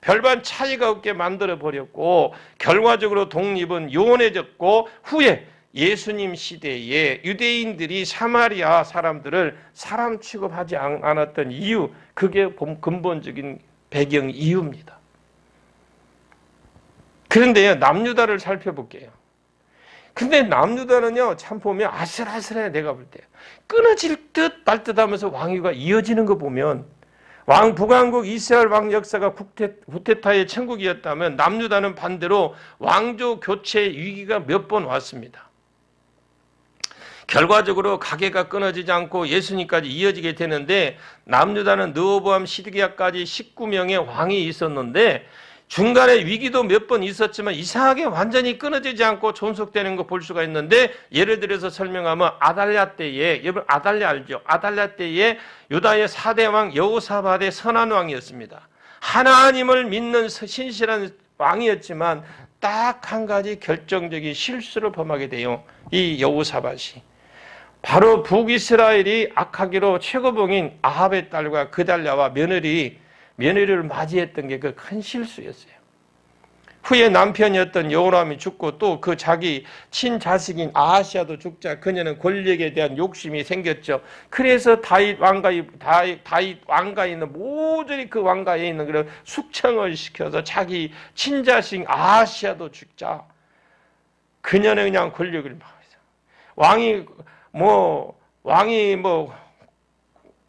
별반 차이가 없게 만들어 버렸고, 결과적으로 독립은 요원해졌고, 후에 예수님 시대에 유대인들이 사마리아 사람들을 사람 취급하지 않았던 이유, 그게 근본적인 배경 이유입니다. 그런데요, 남유다를 살펴볼게요. 근데 남유다는요, 참 보면 아슬아슬해. 내가 볼 때 끊어질 듯 말 듯 하면서 왕위가 이어지는 거 보면, 북왕국 이스라엘 왕 역사가 구테타의 천국이었다면 남유다는 반대로 왕조 교체 위기가 몇 번 왔습니다. 결과적으로 가계가 끊어지지 않고 예수님까지 이어지게 되는데, 남유다는 르호보암 시드기야까지 19명의 왕이 있었는데 중간에 위기도 몇 번 있었지만 이상하게 완전히 끊어지지 않고 존속되는 거 볼 수가 있는데, 예를 들어서 설명하면 아달랴 때에, 여러분 아달랴 알죠? 아달랴 때에 유다의 4대 왕 여호사밧의 선한 왕이었습니다. 하나님을 믿는 신실한 왕이었지만 딱 한 가지 결정적인 실수를 범하게 돼요. 이 여호사밧이 바로 북이스라엘이 악하기로 최고봉인 아합의 딸과 그달랴와 며느리를 맞이했던 게 그 큰 실수였어요. 후에 남편이었던 여호람이 죽고 또 그 자기 친자식인 아하시아도 죽자 그녀는 권력에 대한 욕심이 생겼죠. 그래서 다윗 왕가에 있는 모조리 그 왕가에 있는 그런 숙청을 시켜서 자기 친자식 아하시아도 죽자 그녀는 그냥 권력을 막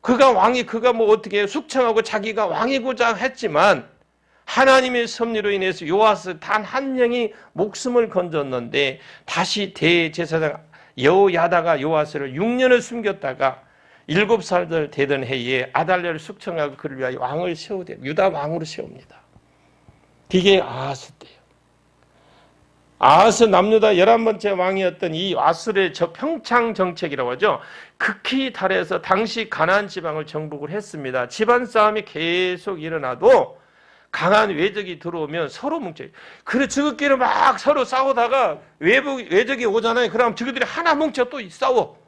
그가 어떻게 숙청하고 자기가 왕이고자 했지만, 하나님의 섭리로 인해서 요아스 단 한 명이 목숨을 건졌는데, 다시 대제사장 여호야다가 요아스를 6년을 숨겼다가 7살 되던 해에 아달랴를 숙청하고 그를 위하여 왕을 유다 왕으로 세웁니다. 이게 아하스 때예요. 아하스 남유다 11번째 왕이었던 이 아수르의 평창 정책이라고 하죠. 극히 달해서 당시 가나안 지방을 정복을 했습니다. 집안 싸움이 계속 일어나도 강한 외적이 들어오면 서로 뭉쳐요. 그래 저것끼리 막 서로 싸우다가 외적이 오잖아요. 그럼 저것들이 하나 뭉쳐 또 싸워.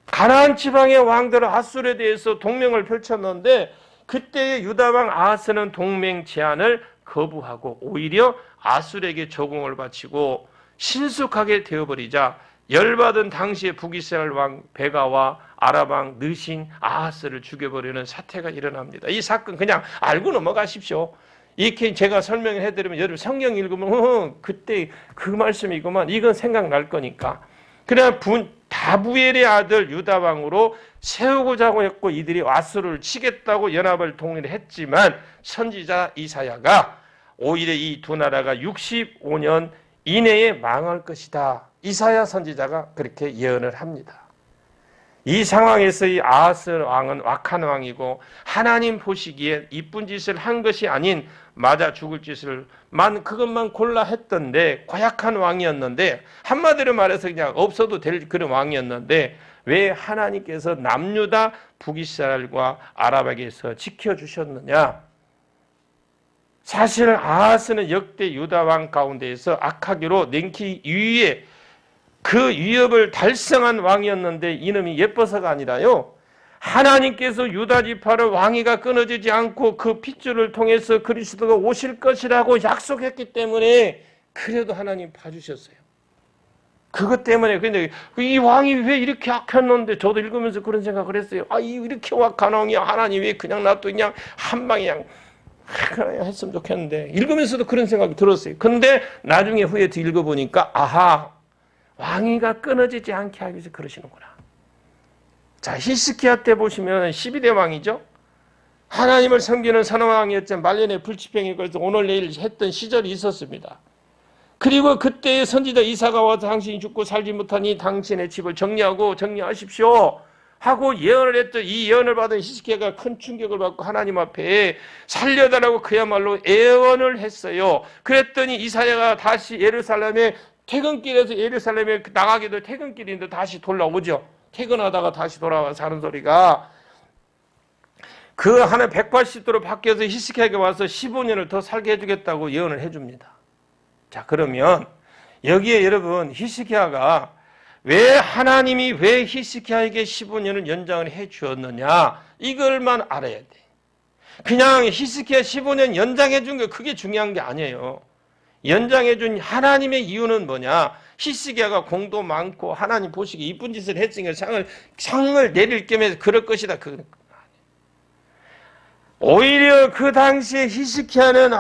가나안 지방의 왕들은 아수르에 대해서 동맹을 펼쳤는데, 그때의 유다 왕 아하스는 동맹 제안을 거부하고 오히려 아수르에게 조공을 바치고 신숙하게 되어버리자 열받은 당시의 북이스라엘 왕 베가와 아람 왕 느신 아하스를 죽여버리는 사태가 일어납니다. 이 사건 그냥 알고 넘어가십시오. 이렇게 제가 설명을 해드리면 여러분 성경 읽으면 그때 그 말씀이구만, 이건 생각날 거니까. 그러나 다부엘의 아들 유다 왕으로 세우고자 했고, 이들이 아수르를 치겠다고 연합을 통일을 했지만 선지자 이사야가 오히려 이 두 나라가 65년 이내에 망할 것이다. 이사야 선지자가 그렇게 예언을 합니다. 이 상황에서 이 아하스 왕은 악한 왕이고 하나님 보시기에 이쁜 짓을 한 것이 아닌 맞아 죽을 짓을 그것만 골라 했던데 고약한 왕이었는데 한마디로 말해서 그냥 없어도 될 그런 왕이었는데 왜 하나님께서 남유다 북이스라엘과 아랍에게서 지켜주셨느냐? 사실 아하스는 역대 유다 왕 가운데에서 악하기로 냉키 위에 그 위협을 달성한 왕이었는데 이놈이 예뻐서가 아니라요. 하나님께서 유다 지파를 왕위가 끊어지지 않고 그 핏줄을 통해서 그리스도가 오실 것이라고 약속했기 때문에 그래도 하나님 봐주셨어요. 그것 때문에 근데 이 왕이 왜 이렇게 악했는데 저도 읽으면서 그런 생각을 했어요. 이렇게 악한 왕이 하나님 왜 그냥 놔둬 그냥 한 방에 그냥 했으면 좋겠는데 읽으면서도 그런 생각이 들었어요. 근데 나중에 후에 읽어보니까 아하 왕위가 끊어지지 않게 하기 위해서 그러시는구나. 자, 히스기야 때 보시면 12대 왕이죠. 하나님을 섬기는 선왕이었지만 말년에 불치병에 걸려서 오늘 내일 했던 시절이 있었습니다. 그리고 그때 선지자 이사가 와서 당신이 죽고 살지 못하니 당신의 집을 정리하십시오 하고 예언을 했죠. 이 예언을 받은 히스기야가 큰 충격을 받고 하나님 앞에 살려달라고 그야말로 애원을 했어요. 그랬더니 이사야가 다시 예루살렘에 퇴근길에서 예루살렘에 나가기도 퇴근길인데 다시 돌아오죠. 퇴근하다가 다시 돌아와서 하는 소리가 그 하나 180도로 바뀌어서 히스기야에게 와서 15년을 더 살게 해주겠다고 예언을 해줍니다. 자, 그러면 여기에 여러분 히스기야가 하나님이 왜 히스기야에게 15년을 연장을 해 주었느냐 이걸만 알아야 돼. 그냥 히스기야 15년 연장해 준 거 그게 중요한 게 아니에요. 연장해 준 하나님의 이유는 뭐냐? 히스기야가 공도 많고 하나님 보시기에 이쁜 짓을 했으니까 상을 내릴 겸해서 그럴 것이다. 오히려 그 당시에 히스기야는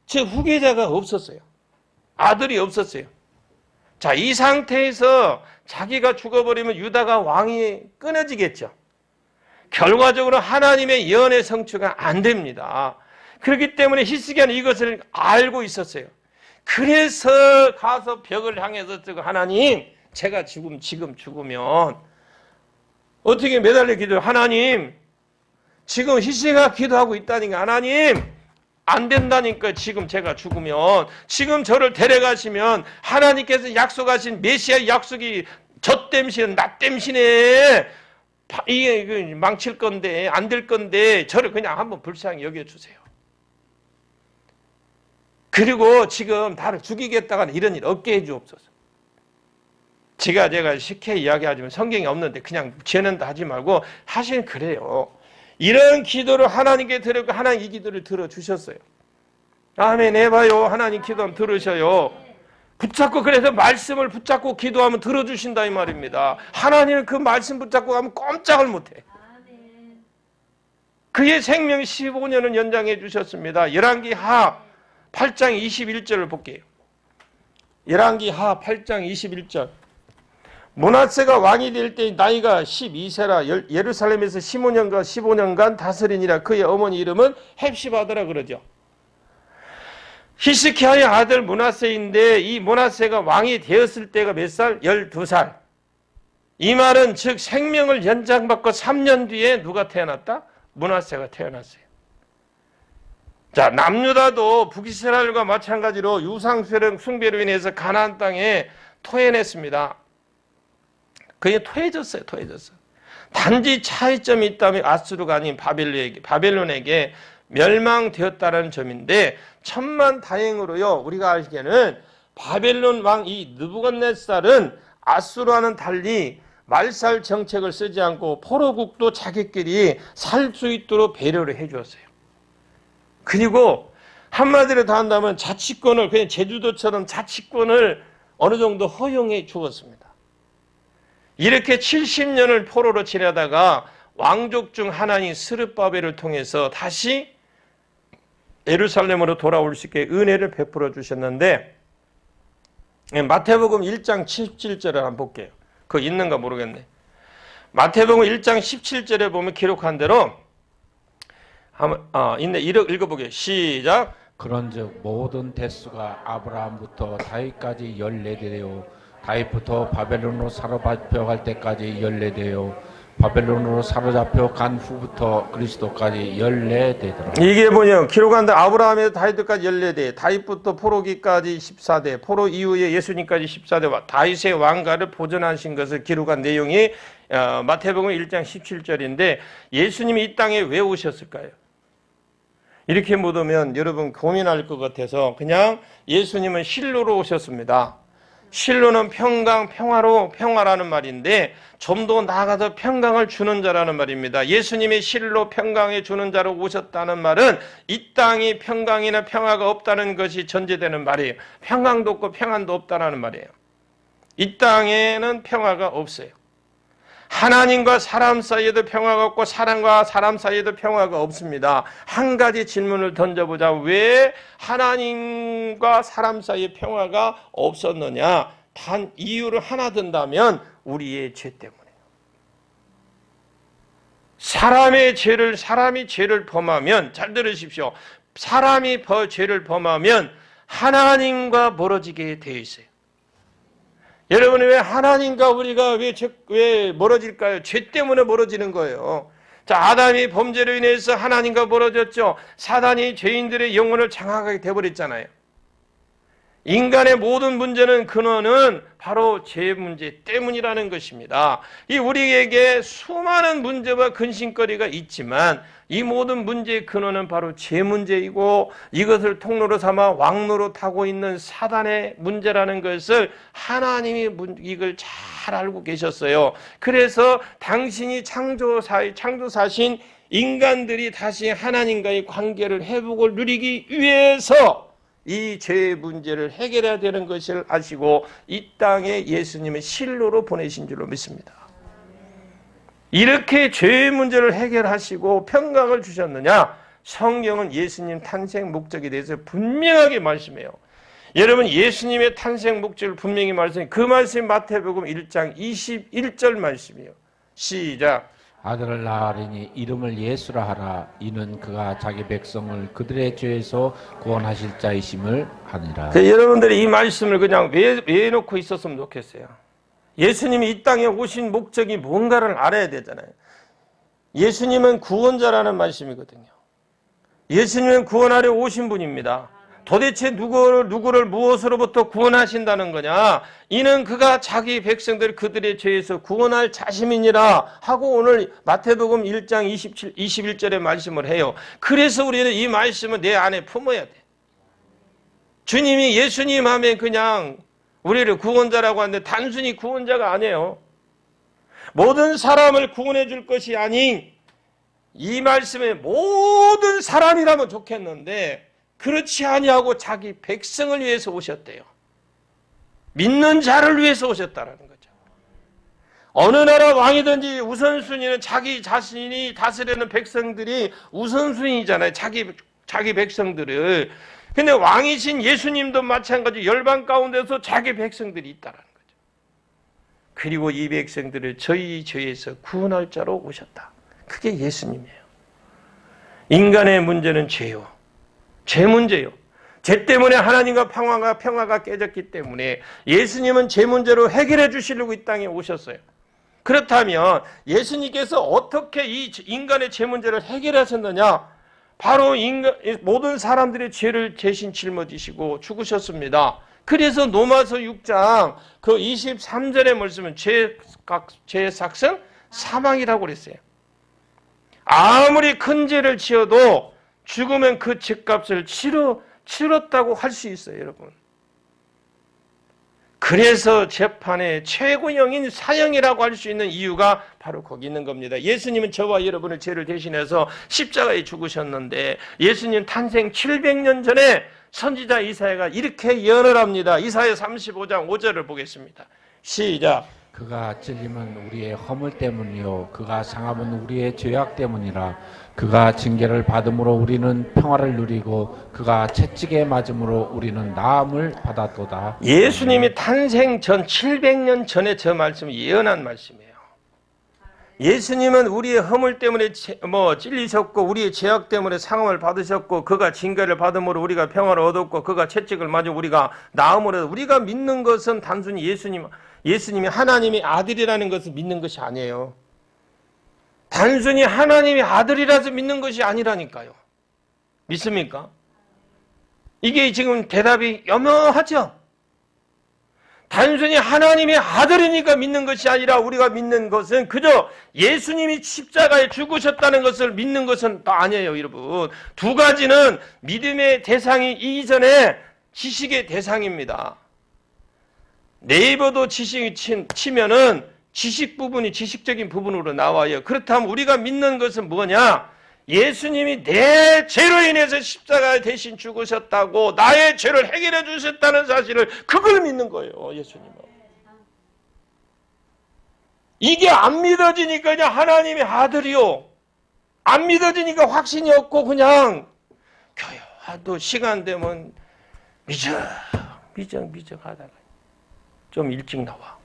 즉 후계자가 없었어요. 아들이 없었어요. 자, 이 상태에서 자기가 죽어버리면 유다가 왕이 끊어지겠죠. 결과적으로 하나님의 예언의 성취가 안 됩니다. 그렇기 때문에 히스기야는 이것을 알고 있었어요. 그래서 가서 벽을 향해서 하나님, 제가 지금 죽으면 어떻게 매달려 기도해요? 하나님, 지금 히스기야가 기도하고 있다니까 하나님, 안 된다니까 지금 제가 죽으면 지금 저를 데려가시면 하나님께서 약속하신 메시아 약속이 저 땜신 나 땜신에 이게 망칠 건데 안 될 건데 저를 그냥 한번 불쌍히 여겨주세요. 그리고 지금 나를 죽이겠다가는 이런 일 없게 해주옵소서. 제가 쉽게 이야기하지만 성경이 없는데 그냥 죄는 하지 말고 하시는 그래요. 이런 기도를 하나님께 드렸고 하나님 이 기도를 들어주셨어요. 아멘 해봐요. 하나님 기도하면 들으셔요. 그래서 말씀을 붙잡고 기도하면 들어주신다 이 말입니다. 하나님은 그 말씀 붙잡고 가면 꼼짝을 못해. 그의 생명 15년을 연장해 주셨습니다. 열왕기하 8장 21절을 볼게요. 열왕기하 8장 21절. 므낫세가 왕이 될 때 나이가 12세라 예루살렘에서 15년간 다스리니라. 그의 어머니 이름은 헵시바더라 그러죠. 히스기야의 아들 므낫세인데 이 므낫세가 왕이 되었을 때가 몇 살? 12살. 이 말은 즉 생명을 연장받고 3년 뒤에 누가 태어났다? 므낫세가 태어났어요. 자, 남유다도 북이스라엘과 마찬가지로 유상 숭배로 인해서 가나안 땅에 토해냈습니다. 그게 토해졌어요. 단지 차이점이 있다면 아수르가 아닌 바벨론에게 멸망되었다는 점인데 천만다행으로요. 우리가 알기에는 바벨론 왕 이 느부갓네살은 아수르와는 달리 말살 정책을 쓰지 않고 포로국도 자기끼리 살 수 있도록 배려를 해주었어요. 그리고 한마디로 다 한다면 자치권을 그냥 제주도처럼 자치권을 어느 정도 허용해 주었습니다. 이렇게 70년을 포로로 지내다가 왕족 중 하나인 스룹바벨을 통해서 다시 예루살렘으로 돌아올 수 있게 은혜를 베풀어 주셨는데 마태복음 1장 17절을 한번 볼게요. 그거 있는가 모르겠네. 마태복음 1장 17절에 보면 기록한 대로 있네. 읽어보게요. 시작. 그런즉 모든 대수가 아브라함부터 다윗까지 14대요 다윗부터 바벨론으로 사로잡혀갈 때까지 연례되어 바벨론으로 사로잡혀 간 후부터 그리스도까지 연례되더라. 이게 뭐냐? 기록한데 아브라함에서 다윗까지 14대, 다윗부터 포로기까지 14대, 포로 이후에 예수님까지 14대, 다윗의 왕가를 보존하신 것을 기록한 내용이 마태복음 1장 17절인데 예수님이 이 땅에 왜 오셨을까요? 이렇게 묻으면 여러분 고민할 것 같아서 그냥 예수님은 실로로 오셨습니다. 실로는 평강, 평화라는 말인데 좀 더 나아가서 평강을 주는 자라는 말입니다. 예수님이 실로 평강을 주는 자로 오셨다는 말은 이 땅이 평강이나 평화가 없다는 것이 전제되는 말이에요. 평강도 없고 평안도 없다는 말이에요. 이 땅에는 평화가 없어요. 하나님과 사람 사이에도 평화가 없고 사람과 사람 사이에도 평화가 없습니다. 한 가지 질문을 던져보자. 왜 하나님과 사람 사이에 평화가 없었느냐? 단 이유를 하나 든다면 우리의 죄 때문에요. 사람이 죄를 범하면, 잘 들으십시오. 사람이 죄를 범하면 하나님과 멀어지게 되어 있어요. 여러분이 왜 하나님과 우리가 왜 멀어질까요? 죄 때문에 멀어지는 거예요. 자, 아담이 범죄로 인해서 하나님과 멀어졌죠. 사단이 죄인들의 영혼을 장악하게 돼버렸잖아요. 인간의 모든 문제는 근원은 바로 죄 문제 때문이라는 것입니다. 이 우리에게 수많은 문제와 근심거리가 있지만 이 모든 문제의 근원은 바로 죄 문제이고 이것을 통로로 삼아 왕노로 타고 있는 사단의 문제라는 것을 하나님이 이걸 잘 알고 계셨어요. 그래서 당신이 창조사신 인간들이 다시 하나님과의 관계를 회복을 누리기 위해서 이 죄의 문제를 해결해야 되는 것을 아시고 이 땅에 예수님을 실로로 보내신 줄로 믿습니다. 이렇게 죄의 문제를 해결하시고 평강을 주셨느냐? 성경은 예수님 탄생 목적에 대해서 분명하게 말씀해요. 여러분 예수님의 탄생 목적을 분명히 말씀해요. 그 말씀이 마태복음 1장 21절 말씀이에요. 시작. 아들을 낳으리니 이름을 예수라 하라. 이는 그가 자기 백성을 그들의 죄에서 구원하실 자이심을 하니라. 여러분들이 이 말씀을 그냥 왜 놓고 있었으면 좋겠어요. 예수님이 이 땅에 오신 목적이 뭔가를 알아야 되잖아요. 예수님은 구원자라는 말씀이거든요. 예수님은 구원하려 오신 분입니다. 도대체 누구를 무엇으로부터 구원하신다는 거냐? 이는 그가 자기 백성들 그들의 죄에서 구원할 자심이니라 하고 오늘 마태복음 1장 21절의 말씀을 해요. 그래서 우리는 이 말씀을 내 안에 품어야 돼. 주님이 예수님 하면 그냥 우리를 구원자라고 하는데 단순히 구원자가 아니에요. 모든 사람을 구원해 줄 것이 아닌 이 말씀에 모든 사람이라면 좋겠는데 그렇지 아니하고 자기 백성을 위해서 오셨대요. 믿는 자를 위해서 오셨다는 거죠. 어느 나라 왕이든지 우선순위는 자기 자신이 다스리는 백성들이 우선순위잖아요. 자기 백성들을. 근데 왕이신 예수님도 마찬가지 열방 가운데서 자기 백성들이 있다는 거죠. 그리고 이 백성들을 저희 죄에서 구원할 자로 오셨다. 그게 예수님이에요. 인간의 문제는 죄요. 죄 문제요. 죄 때문에 하나님과 평화가 깨졌기 때문에 예수님은 죄 문제로 해결해 주시려고 이 땅에 오셨어요. 그렇다면 예수님께서 어떻게 이 인간의 죄 문제를 해결하셨느냐? 바로 모든 사람들의 죄를 대신 짊어지시고 죽으셨습니다. 그래서 로마서 6장 그 23절의 말씀은 죄의 삭은 사망이라고 그랬어요. 아무리 큰 죄를 지어도 죽으면 그 죄값을 치렀다고 할 수 있어요, 여러분. 그래서 재판의 최고형인 사형이라고 할 수 있는 이유가 바로 거기 있는 겁니다. 예수님은 저와 여러분의 죄를 대신해서 십자가에 죽으셨는데 예수님 탄생 700년 전에 선지자 이사야가 이렇게 예언을 합니다. 이사야 35장 5절을 보겠습니다. 시작. 그가 찔림은 우리의 허물 때문이요 그가 상함은 우리의 죄악 때문이라. 그가 징계를 받음으로 우리는 평화를 누리고 그가 채찍에 맞음으로 우리는 나음을 받았도다. 예수님이 탄생 전 700년 전에 저 말씀을 예언한 말씀이에요. 예수님은 우리의 허물 때문에 찔리셨고 우리의 죄악 때문에 상함을 받으셨고 그가 징계를 받음으로 우리가 평화를 얻었고 그가 채찍을 맞아 우리가 나음으로 우리가 믿는 것은 단순히 예수님이 하나님의 아들이라는 것을 믿는 것이 아니에요. 단순히 하나님의 아들이라서 믿는 것이 아니라니까요. 믿습니까? 이게 지금 대답이 여명하죠? 단순히 하나님의 아들이니까 믿는 것이 아니라 우리가 믿는 것은 그저 예수님이 십자가에 죽으셨다는 것을 믿는 것은 아니에요, 여러분. 두 가지는 믿음의 대상이 이전에 지식의 대상입니다. 네이버도 지식이 치면은 지식 부분이 지식적인 부분으로 나와요. 그렇다면 우리가 믿는 것은 뭐냐? 예수님이 내 죄로 인해서 십자가에 대신 죽으셨다고 나의 죄를 해결해 주셨다는 사실을 그걸 믿는 거예요. 예수님은. 이게 안 믿어지니까 그냥 하나님의 아들이요. 안 믿어지니까 확신이 없고 그냥 교회와도 시간 되면 미적 하다가 좀 일찍 나와.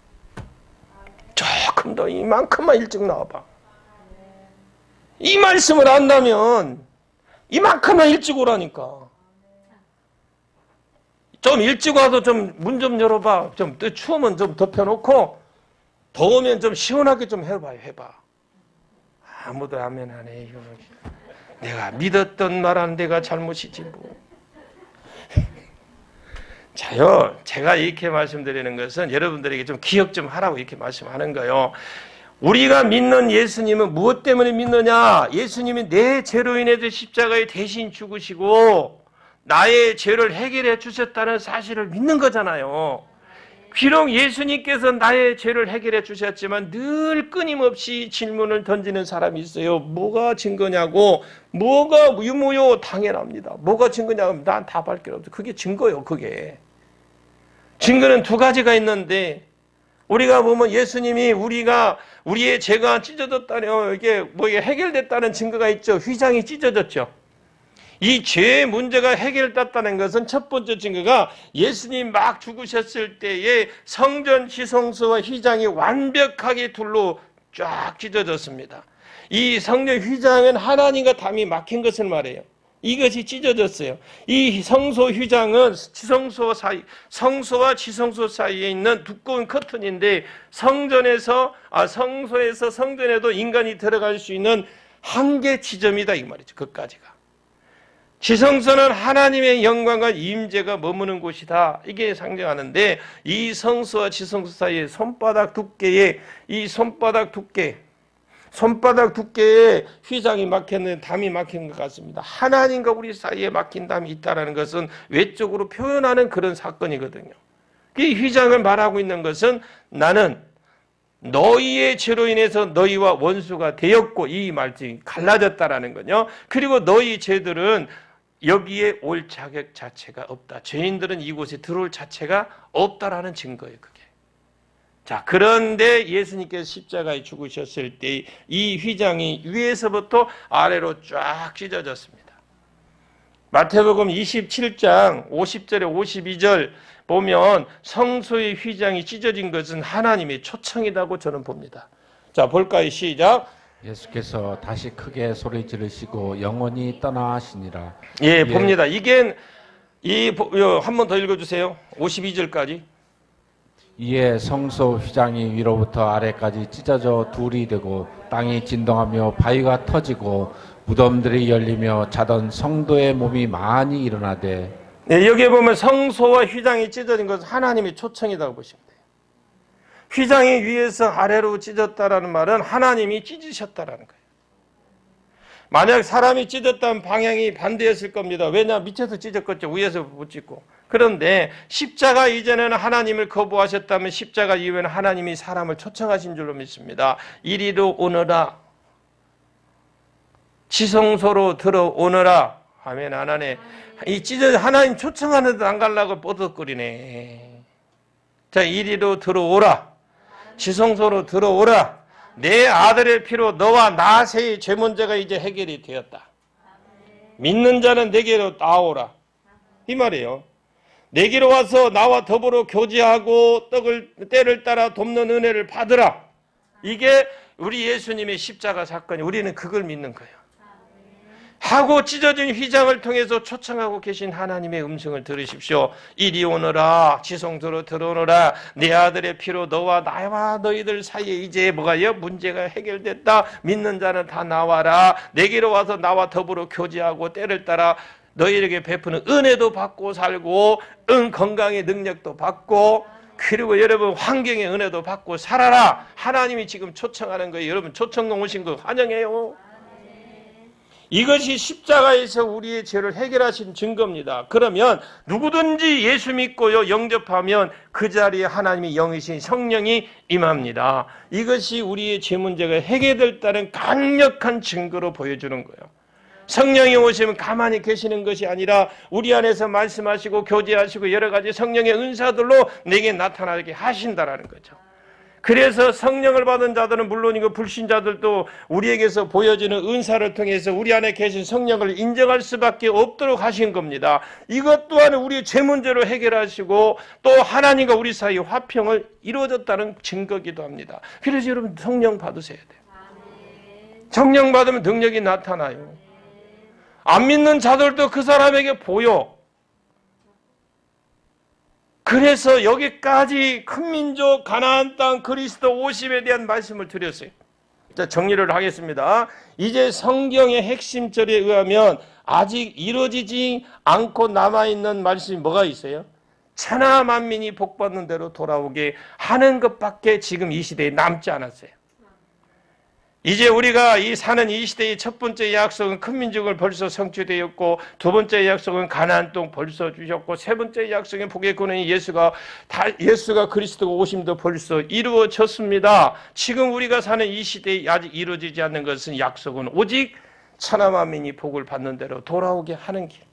조금 더 이만큼만 일찍 나와봐. 이 말씀을 안다면 이만큼만 일찍 오라니까. 좀 일찍 와도 좀 문 좀 열어봐. 좀 추우면 좀 덮여놓고 더우면 좀 시원하게 좀 해봐. 아무도 아멘 안 해. 내가 믿었던 말은 내가 잘못이지 뭐. 자요, 제가 이렇게 말씀드리는 것은 여러분들에게 좀 기억 좀 하라고 이렇게 말씀하는 거예요. 우리가 믿는 예수님은 무엇 때문에 믿느냐? 예수님이 내 죄로 인해서 십자가에 대신 죽으시고 나의 죄를 해결해 주셨다는 사실을 믿는 거잖아요. 비록 예수님께서 나의 죄를 해결해 주셨지만 늘 끊임없이 질문을 던지는 사람이 있어요. 뭐가 증거냐고. 뭐가 유무요 당연합니다. 뭐가 증거냐고. 난 답할 게 없어. 그게 증거예요. 그게. 증거는 두 가지가 있는데 우리가 보면 예수님이 우리의 죄가 찢어졌다는 이게 해결됐다는 증거가 있죠. 휘장이 찢어졌죠. 이 죄의 문제가 해결됐다는 것은 첫 번째 증거가 예수님 막 죽으셨을 때에 성전 지성소와 휘장이 완벽하게 둘로 쫙 찢어졌습니다. 이 성전 휘장은 하나님과 담이 막힌 것을 말해요. 이것이 찢어졌어요. 이 성소 휘장은 성소와 지성소 사이에 있는 두꺼운 커튼인데 성소에서 성전에도 인간이 들어갈 수 있는 한계 지점이다 이 말이죠. 그까지가. 지성소는 하나님의 영광과 임재가 머무는 곳이다. 이게 상징하는데 이 성소와 지성소 사이에 손바닥 두께에 휘장이 막혔는데 담이 막힌 것 같습니다. 하나님과 우리 사이에 막힌 담이 있다는 것은 외적으로 표현하는 그런 사건이거든요. 이 휘장을 말하고 있는 것은 나는 너희의 죄로 인해서 너희와 원수가 되었고 이 말씀이 갈라졌다라는 거죠. 그리고 너희 죄들은 여기에 올 자격 자체가 없다. 죄인들은 이곳에 들어올 자체가 없다라는 증거예요. 그게. 자, 그런데 예수님께서 십자가에 죽으셨을 때 이 휘장이 위에서부터 아래로 쫙 찢어졌습니다. 마태복음 27장 50절에 52절 보면 성소의 휘장이 찢어진 것은 하나님의 초청이라고 저는 봅니다. 자, 볼까요? 시작. 예수께서 다시 크게 소리 지르시고 영원히 떠나시니라. 예, 봅니다. 이게 한 번 더 읽어주세요. 52절까지. 이에 성소 휘장이 위로부터 아래까지 찢어져 둘이 되고 땅이 진동하며 바위가 터지고 무덤들이 열리며 자던 성도의 몸이 많이 일어나되. 네, 여기에 보면 성소와 휘장이 찢어진 것은 하나님의 초청이라고 보시면 돼요. 휘장이 위에서 아래로 찢었다라는 말은 하나님이 찢으셨다라는 거예요. 만약 사람이 찢었다면 방향이 반대였을 겁니다. 왜냐? 밑에서 찢었겠죠. 위에서 못 찢고. 그런데 십자가 이전에는 하나님을 거부하셨다면 십자가 이후에는 하나님이 사람을 초청하신 줄로 믿습니다. 이리로 오너라. 지성소로 들어오너라. 아멘. 안 하네. 이 하나님 초청하는데 안 가려고 뻐덕거리네. 자, 이리로 들어오라. 지성소로 들어오라. 내 아들의 피로 너와 나 사이의 죄 문제가 이제 해결이 되었다. 믿는 자는 내게로 나오라. 이 말이에요. 내게로 와서 나와 더불어 교제하고 때를 따라 돕는 은혜를 받으라. 이게 우리 예수님의 십자가 사건이 우리는 그걸 믿는 거예요. 하고 찢어진 휘장을 통해서 초청하고 계신 하나님의 음성을 들으십시오. 이리 오너라, 지성소로 들어오너라. 내 아들의 피로 너와 나와 너희들 사이에 이제 뭐가요? 문제가 해결됐다. 믿는 자는 다 나와라. 내게로 와서 나와 더불어 교제하고 때를 따라 너희에게 베푸는 은혜도 받고 살고 건강의 능력도 받고 그리고 여러분 환경의 은혜도 받고 살아라. 하나님이 지금 초청하는 거예요. 여러분 초청동 오신 거 환영해요. 이것이 십자가에서 우리의 죄를 해결하신 증거입니다. 그러면 누구든지 예수 믿고요 영접하면 그 자리에 하나님의 영이신 성령이 임합니다. 이것이 우리의 죄 문제가 해결됐다는 강력한 증거로 보여주는 거예요. 성령이 오시면 가만히 계시는 것이 아니라 우리 안에서 말씀하시고 교제하시고 여러 가지 성령의 은사들로 내게 나타나게 하신다라는 거죠. 그래서 성령을 받은 자들은 물론이고 불신자들도 우리에게서 보여지는 은사를 통해서 우리 안에 계신 성령을 인정할 수밖에 없도록 하신 겁니다. 이것 또한 우리의 죄 문제로 해결하시고 또 하나님과 우리 사이 화평을 이루어졌다는 증거기도 합니다. 그래서 여러분 성령 받으셔야 돼요. 성령 받으면 능력이 나타나요. 안 믿는 자들도 그 사람에게 보여. 그래서 여기까지 큰 민족 가나안 땅 그리스도 오심에 대한 말씀을 드렸어요. 자, 정리를 하겠습니다. 이제 성경의 핵심절에 의하면 아직 이루어지지 않고 남아있는 말씀이 뭐가 있어요? 천하 만민이 복받는 대로 돌아오게 하는 것밖에 지금 이 시대에 남지 않았어요. 이제 우리가 사는 이 시대의 첫 번째 약속은 큰 민족을 벌써 성취되었고 두 번째 약속은 가나안 땅 벌써 주셨고 세 번째 약속은 복의 근원이 예수가 그리스도가 오심도 벌써 이루어졌습니다. 지금 우리가 사는 이 시대에 아직 이루어지지 않는 것은 약속은 오직 천하 만민이 복을 받는 대로 돌아오게 하는 길.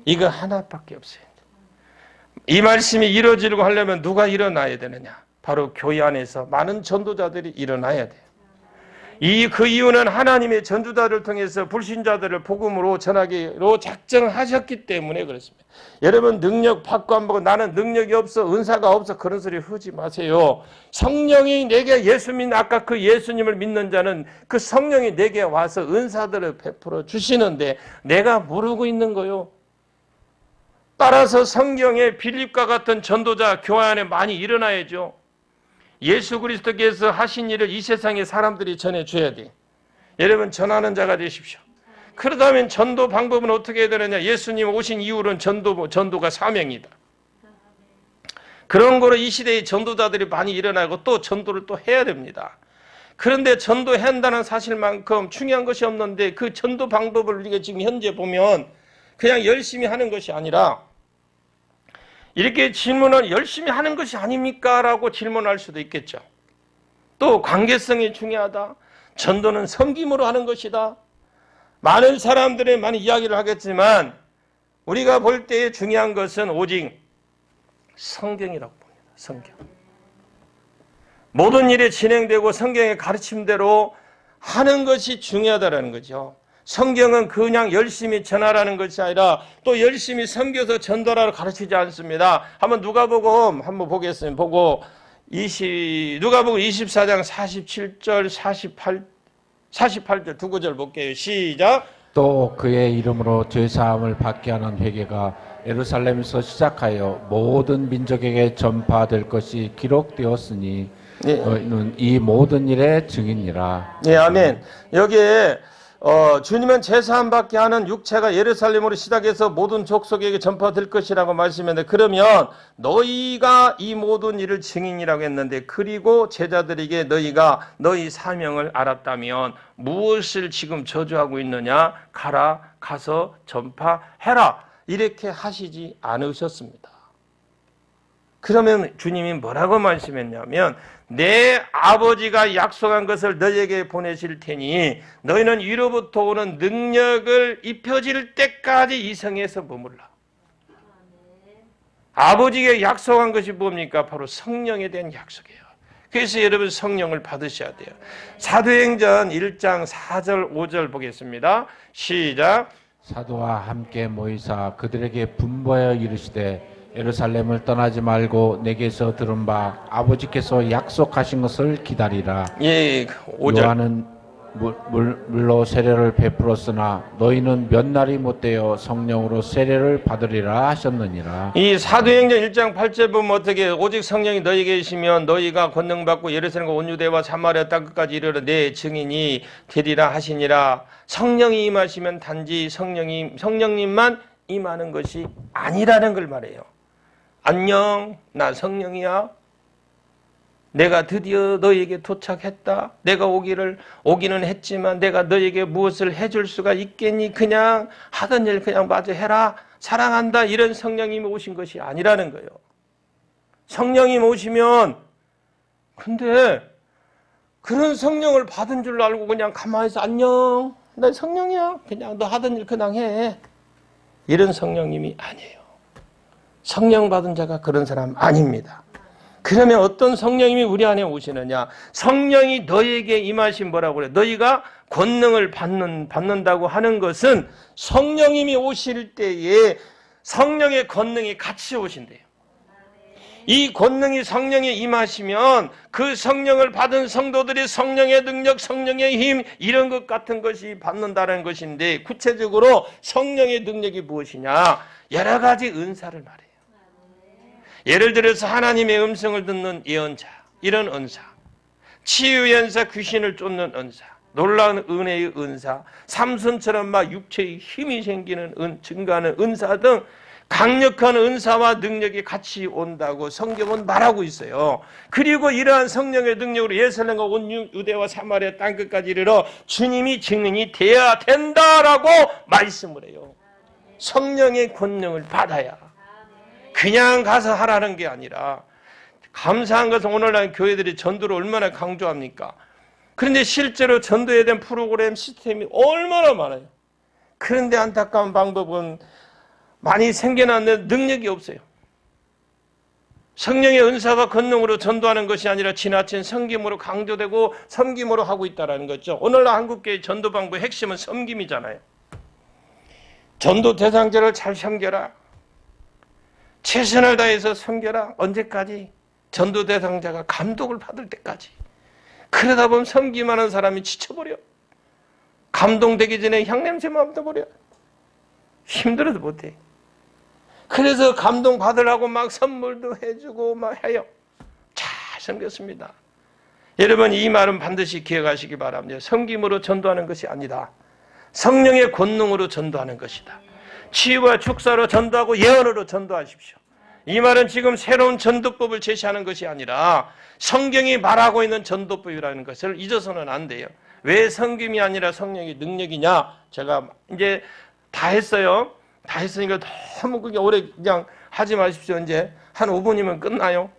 이거 하나밖에 없어요. 이 말씀이 이루어지려고 하려면 누가 일어나야 되느냐? 바로 교회 안에서 많은 전도자들이 일어나야 돼요. 그 이유는 하나님의 전도자를 통해서 불신자들을 복음으로 전하기로 작정하셨기 때문에 그렇습니다. 여러분 능력 받고 안 받고 나는 능력이 없어 은사가 없어 그런 소리 하지 마세요. 성령이 내게 아까 그 예수님을 믿는 자는 그 성령이 내게 와서 은사들을 베풀어 주시는데 내가 모르고 있는 거요. 따라서 성경에 빌립과 같은 전도자 교회 안에 많이 일어나야죠. 예수 그리스도께서 하신 일을 이 세상에 사람들이 전해줘야 돼. 여러분 전하는 자가 되십시오. 그러다면 전도 방법은 어떻게 해야 되느냐? 예수님 오신 이후로는 전도가 사명이다. 그런 거로 이 시대에 전도자들이 많이 일어나고 또 전도를 또 해야 됩니다. 그런데 전도해야 한다는 사실만큼 중요한 것이 없는데 그 전도 방법을 우리가 지금 현재 보면 그냥 열심히 하는 것이 아니라 이렇게 질문을 열심히 하는 것이 아닙니까? 라고 질문할 수도 있겠죠. 또 관계성이 중요하다. 전도는 섬김으로 하는 것이다. 많은 사람들이 많이 이야기를 하겠지만 우리가 볼 때 중요한 것은 오직 성경이라고 봅니다. 성경. 모든 일이 진행되고 성경의 가르침대로 하는 것이 중요하다는 거죠. 성경은 그냥 열심히 전하라는 것이 아니라 또 열심히 섬겨서 전달하러 가르치지 않습니다. 한번 누가복음 한번 보겠습니다. 보고 누가복음 24장 47절 48절 두 구절 볼게요. 시작. 또 그의 이름으로 죄사함을 받게 하는 회개가 예루살렘에서 시작하여 모든 민족에게 전파될 것이 기록되었으니 너희는 이 모든 일의 증인이라. 네, 아멘. 여기에 주님은 제사함 받게 하는 육체가 예루살렘으로 시작해서 모든 족속에게 전파될 것이라고 말씀했는데 그러면 너희가 이 모든 일을 증인이라고 했는데 그리고 제자들에게 너희가 너희 사명을 알았다면 무엇을 지금 저주하고 있느냐? 가서 전파해라. 이렇게 하시지 않으셨습니다. 그러면 주님이 뭐라고 말씀했냐면 내 아버지가 약속한 것을 너희에게 보내실 테니 너희는 위로부터 오는 능력을 입혀질 때까지 이 성에서 머물라. 아버지가 약속한 것이 뭡니까? 바로 성령에 대한 약속이에요. 그래서 여러분 성령을 받으셔야 돼요. 사도행전 1장 4절 5절 보겠습니다. 시작. 사도와 함께 모이사 그들에게 분부하여 이르시되 예루살렘을 떠나지 말고 내게서 들은 바 아버지께서 약속하신 것을 기다리라. 예, 5절. 요한은 물로 세례를 베풀었으나 너희는 몇 날이 못되어 성령으로 세례를 받으리라 하셨느니라. 이 사도행전 1장 8절 보면 어떻게 오직 성령이 너희에게 계시면 너희가 권능받고 예루살렘과 온 유대와 사마리아 땅끝까지 이르러 내 증인이 되리라 하시니라. 성령이 임하시면 단지 성령님만 임하는 것이 아니라는 걸 말해요. 안녕, 나 성령이야. 내가 드디어 너에게 도착했다. 내가 오기는 했지만 내가 너에게 무엇을 해줄 수가 있겠니? 그냥 하던 일 그냥 마저 해라. 사랑한다. 이런 성령님이 오신 것이 아니라는 거예요. 성령님 오시면, 근데 그런 성령을 받은 줄 알고 그냥 가만히 있어. 안녕, 나 성령이야. 그냥 너 하던 일 그냥 해. 이런 성령님이 아니에요. 성령 받은 자가 그런 사람 아닙니다. 그러면 어떤 성령님이 우리 안에 오시느냐? 성령이 너에게 임하신 뭐라고 그래? 너희가 권능을 받는다고 하는 것은 성령님이 오실 때에 성령의 권능이 같이 오신대요. 이 권능이 성령에 임하시면 그 성령을 받은 성도들이 성령의 능력, 성령의 힘 이런 것 같은 것이 받는다는 것인데 구체적으로 성령의 능력이 무엇이냐? 여러 가지 은사를 말해요. 예를 들어서 하나님의 음성을 듣는 예언자, 이런 은사, 치유의 은사, 귀신을 쫓는 은사, 놀라운 은혜의 은사, 삼손처럼 막 육체의 힘이 생기는 증가하는 은사 등 강력한 은사와 능력이 같이 온다고 성경은 말하고 있어요. 그리고 이러한 성령의 능력으로 예루살렘과 온 유대와 사마리아 땅끝까지 이르러 주님이 증인이 되어야 된다라고 말씀을 해요. 성령의 권능을 받아야 그냥 가서 하라는 게 아니라, 감사한 것은 오늘날 교회들이 전도를 얼마나 강조합니까? 그런데 실제로 전도에 대한 프로그램 시스템이 얼마나 많아요. 그런데 안타까운 방법은 많이 생겨났는데 능력이 없어요. 성령의 은사가 권능으로 전도하는 것이 아니라 지나친 섬김으로 강조되고 섬김으로 하고 있다는 거죠. 오늘날 한국교회 전도 방법의 핵심은 섬김이잖아요. 전도 대상자를 잘 섬겨라. 최선을 다해서 섬겨라. 언제까지? 전도 대상자가 감동을 받을 때까지. 그러다 보면 섬김하는 사람이 지쳐버려. 감동되기 전에 향냄새만 맡아버려. 힘들어도 못해. 그래서 감동 받으라고 막 선물도 해주고 막 해요. 잘 섬겼습니다. 여러분, 이 말은 반드시 기억하시기 바랍니다. 섬김으로 전도하는 것이 아니다. 성령의 권능으로 전도하는 것이다. 치유와 축사로 전도하고 예언으로 전도하십시오. 이 말은 지금 새로운 전도법을 제시하는 것이 아니라 성경이 말하고 있는 전도법이라는 것을 잊어서는 안 돼요. 왜 섬김이 아니라 성령의 능력이냐? 제가 이제 다 했어요. 다 했으니까 너무 그게 오래 그냥 하지 마십시오. 이제 한 5분이면 끝나요.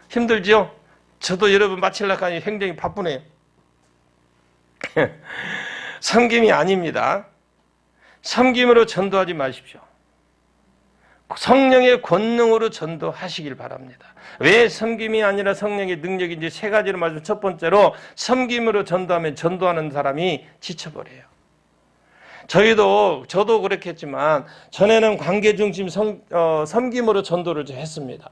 힘들죠? 저도 여러분 마치려고 하니 굉장히 바쁘네요. 섬김이 아닙니다. 섬김으로 전도하지 마십시오. 성령의 권능으로 전도하시길 바랍니다. 왜 섬김이 아니라 성령의 능력인지 세 가지로 말씀. 첫 번째로 섬김으로 전도하면 전도하는 사람이 지쳐버려요. 저도 그렇게 했지만 전에는 관계 중심 섬김으로 전도를 했습니다.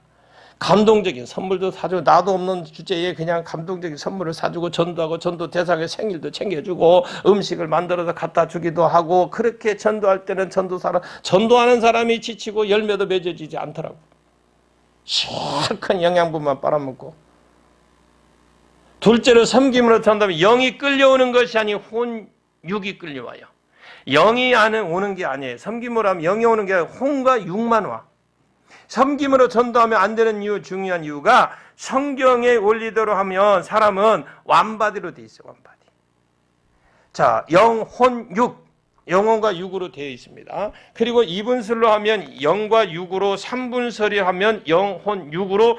감동적인 선물도 사주고, 나도 없는 주제에 그냥 감동적인 선물을 사주고 전도하고, 전도 대상의 생일도 챙겨주고 음식을 만들어서 갖다 주기도 하고, 그렇게 전도할 때는 전도하는 사람이 지치고 열매도 맺어지지 않더라고. 시큰 영양분만 빨아먹고. 둘째로 섬김으로 전도하면 영이 끌려오는 것이 아닌 혼육이 끌려와요. 영이 오는 게 아니에요. 섬김으로 하면 영이 오는 게 아니라 혼과 육만 와. 섬김으로 전도하면 안 되는 중요한 이유가 성경의 원리대로 하면 사람은 완바디로 돼 있어요. 완바디. 자, 영, 혼, 육. 영혼과 육으로 되어 있습니다. 그리고 이분설로 하면 영과 육으로, 삼분설이 하면 영, 혼, 육으로,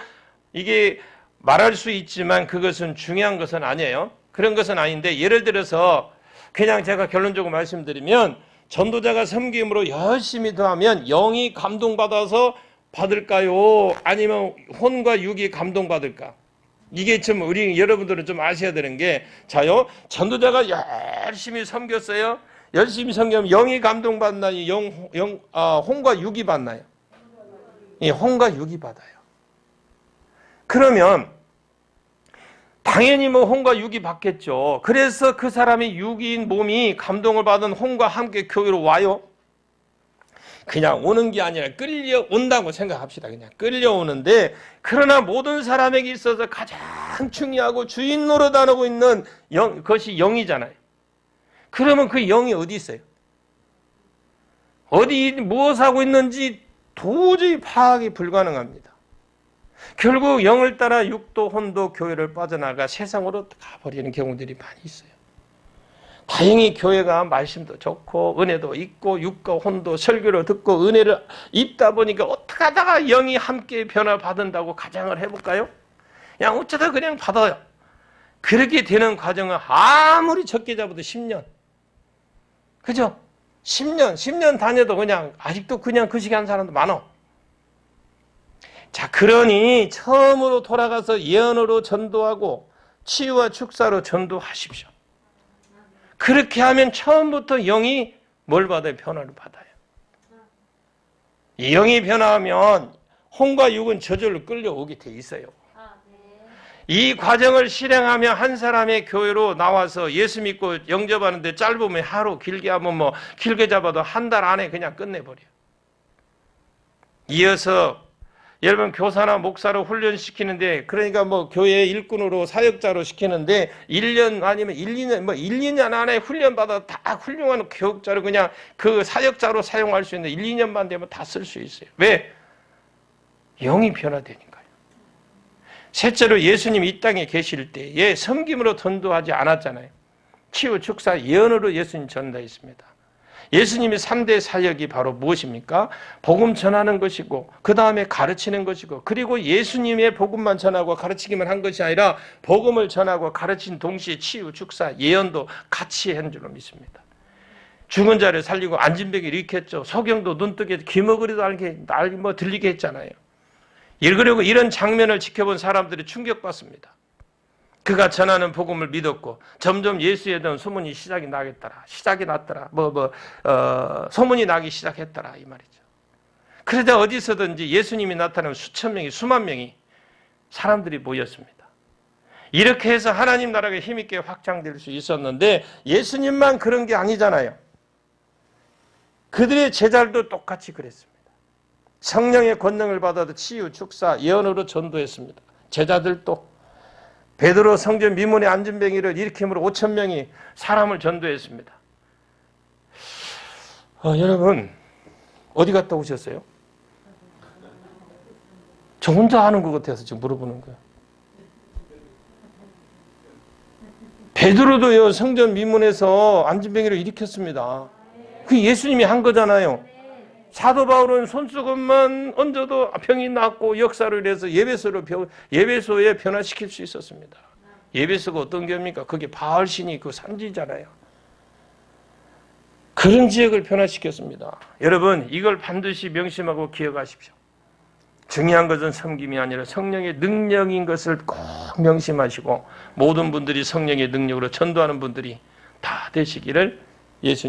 이게 말할 수 있지만 그것은 중요한 것은 아니에요. 그런 것은 아닌데, 예를 들어서 그냥 제가 결론적으로 말씀드리면, 전도자가 섬김으로 열심히 더하면 영이 감동받아서 받을까요? 아니면 혼과 육이 감동받을까? 이게 좀 여러분들은 좀 아셔야 되는 게, 자요, 전도자가 열심히 섬겼어요. 열심히 섬기면 영이 감동받나요? 혼과 육이 받나요? 이 혼과 육이 받아요. 그러면 당연히 뭐 혼과 육이 받겠죠. 그래서 그 사람의 육인 몸이 감동을 받은 혼과 함께 교회로 와요. 그냥 오는 게 아니라 끌려온다고 생각합시다. 그냥 끌려오는데, 그러나 모든 사람에게 있어서 가장 중요하고 주인 노릇하고 있는 그것이 영이잖아요. 그러면 그 영이 어디 있어요? 어디 무엇하고 있는지 도저히 파악이 불가능합니다. 결국 영을 따라 육도 혼도 교회를 빠져나가 세상으로 가버리는 경우들이 많이 있어요. 다행히 교회가 말씀도 좋고 은혜도 있고 육과 혼도 설교를 듣고 은혜를 입다 보니까 어떻게 하다가 영이 함께 변화받는다고 가정을 해볼까요? 그냥 어쩌다 그냥 받아요. 그렇게 되는 과정은 아무리 적게 잡아도 10년. 그죠? 10년 다녀도 그냥 아직도 그냥 그 시간 사람도 많아. 자, 그러니 처음으로 돌아가서 예언으로 전도하고 치유와 축사로 전도하십시오. 그렇게 하면 처음부터 영이 뭘 받아요? 변화를 받아요. 이 영이 변화하면 혼과 육은 저절로 끌려오게 돼 있어요. 이 과정을 실행하며 한 사람의 교회로 나와서 예수 믿고 영접하는데 짧으면 하루, 길게 하면 뭐 길게 잡아도 한 달 안에 그냥 끝내버려요. 이어서 여러분 교사나 목사로 훈련시키는데, 그러니까 뭐 교회 일꾼으로 사역자로 시키는데 1년 아니면 1, 2년 뭐 1, 2년 안에 훈련받아 다 훌륭한 교육자로 그냥 그 사역자로 사용할 수 있는 1, 2년만 되면 다 쓸 수 있어요. 왜? 영이 변화되니까요. 셋째로 예수님이 이 땅에 계실 때에 섬김으로 전도하지 않았잖아요. 치유, 축사, 예언으로 예수님 전도했습니다. 예수님의 3대 사역이 바로 무엇입니까? 복음 전하는 것이고 그 다음에 가르치는 것이고, 그리고 예수님의 복음만 전하고 가르치기만 한 것이 아니라 복음을 전하고 가르친 동시에 치유, 축사, 예언도 같이 한 줄로 믿습니다. 죽은 자를 살리고 안진뱅이 일으켰죠. 소경도 눈뜨게 귀머거리도 알게 뭐 들리게 했잖아요. 그리고 이런 장면을 지켜본 사람들이 충격받습니다. 그가 전하는 복음을 믿었고 점점 예수에 대한 소문이 시작이 났더라. 소문이 나기 시작했더라 이 말이죠. 그러다 어디서든지 예수님이 나타나면 수천 명이, 수만 명이 사람들이 모였습니다. 이렇게 해서 하나님 나라가 힘있게 확장될 수 있었는데, 예수님만 그런 게 아니잖아요. 그들의 제자들도 똑같이 그랬습니다. 성령의 권능을 받아도 치유, 축사, 예언으로 전도했습니다. 제자들도 베드로 성전 미문의 안진뱅이를 일으킴으로 5천 명이 사람을 전도했습니다. 여러분 어디 갔다 오셨어요? 저 혼자 하는 것 같아서 지금 물어보는 거예요. 베드로도요 성전 미문에서 안진뱅이를 일으켰습니다. 그게 예수님이 한 거잖아요. 사도 바울은 손수건만 얹어도 병이 낫고 역사를 해서 예배소에 변화시킬 수 있었습니다. 예배소가 어떤 겁니까? 그게 바알신이 그 산지잖아요. 그런 지역을 변화시켰습니다. 여러분 이걸 반드시 명심하고 기억하십시오. 중요한 것은 섬김이 아니라 성령의 능력인 것을 꼭 명심하시고 모든 분들이 성령의 능력으로 전도하는 분들이 다 되시기를 예수님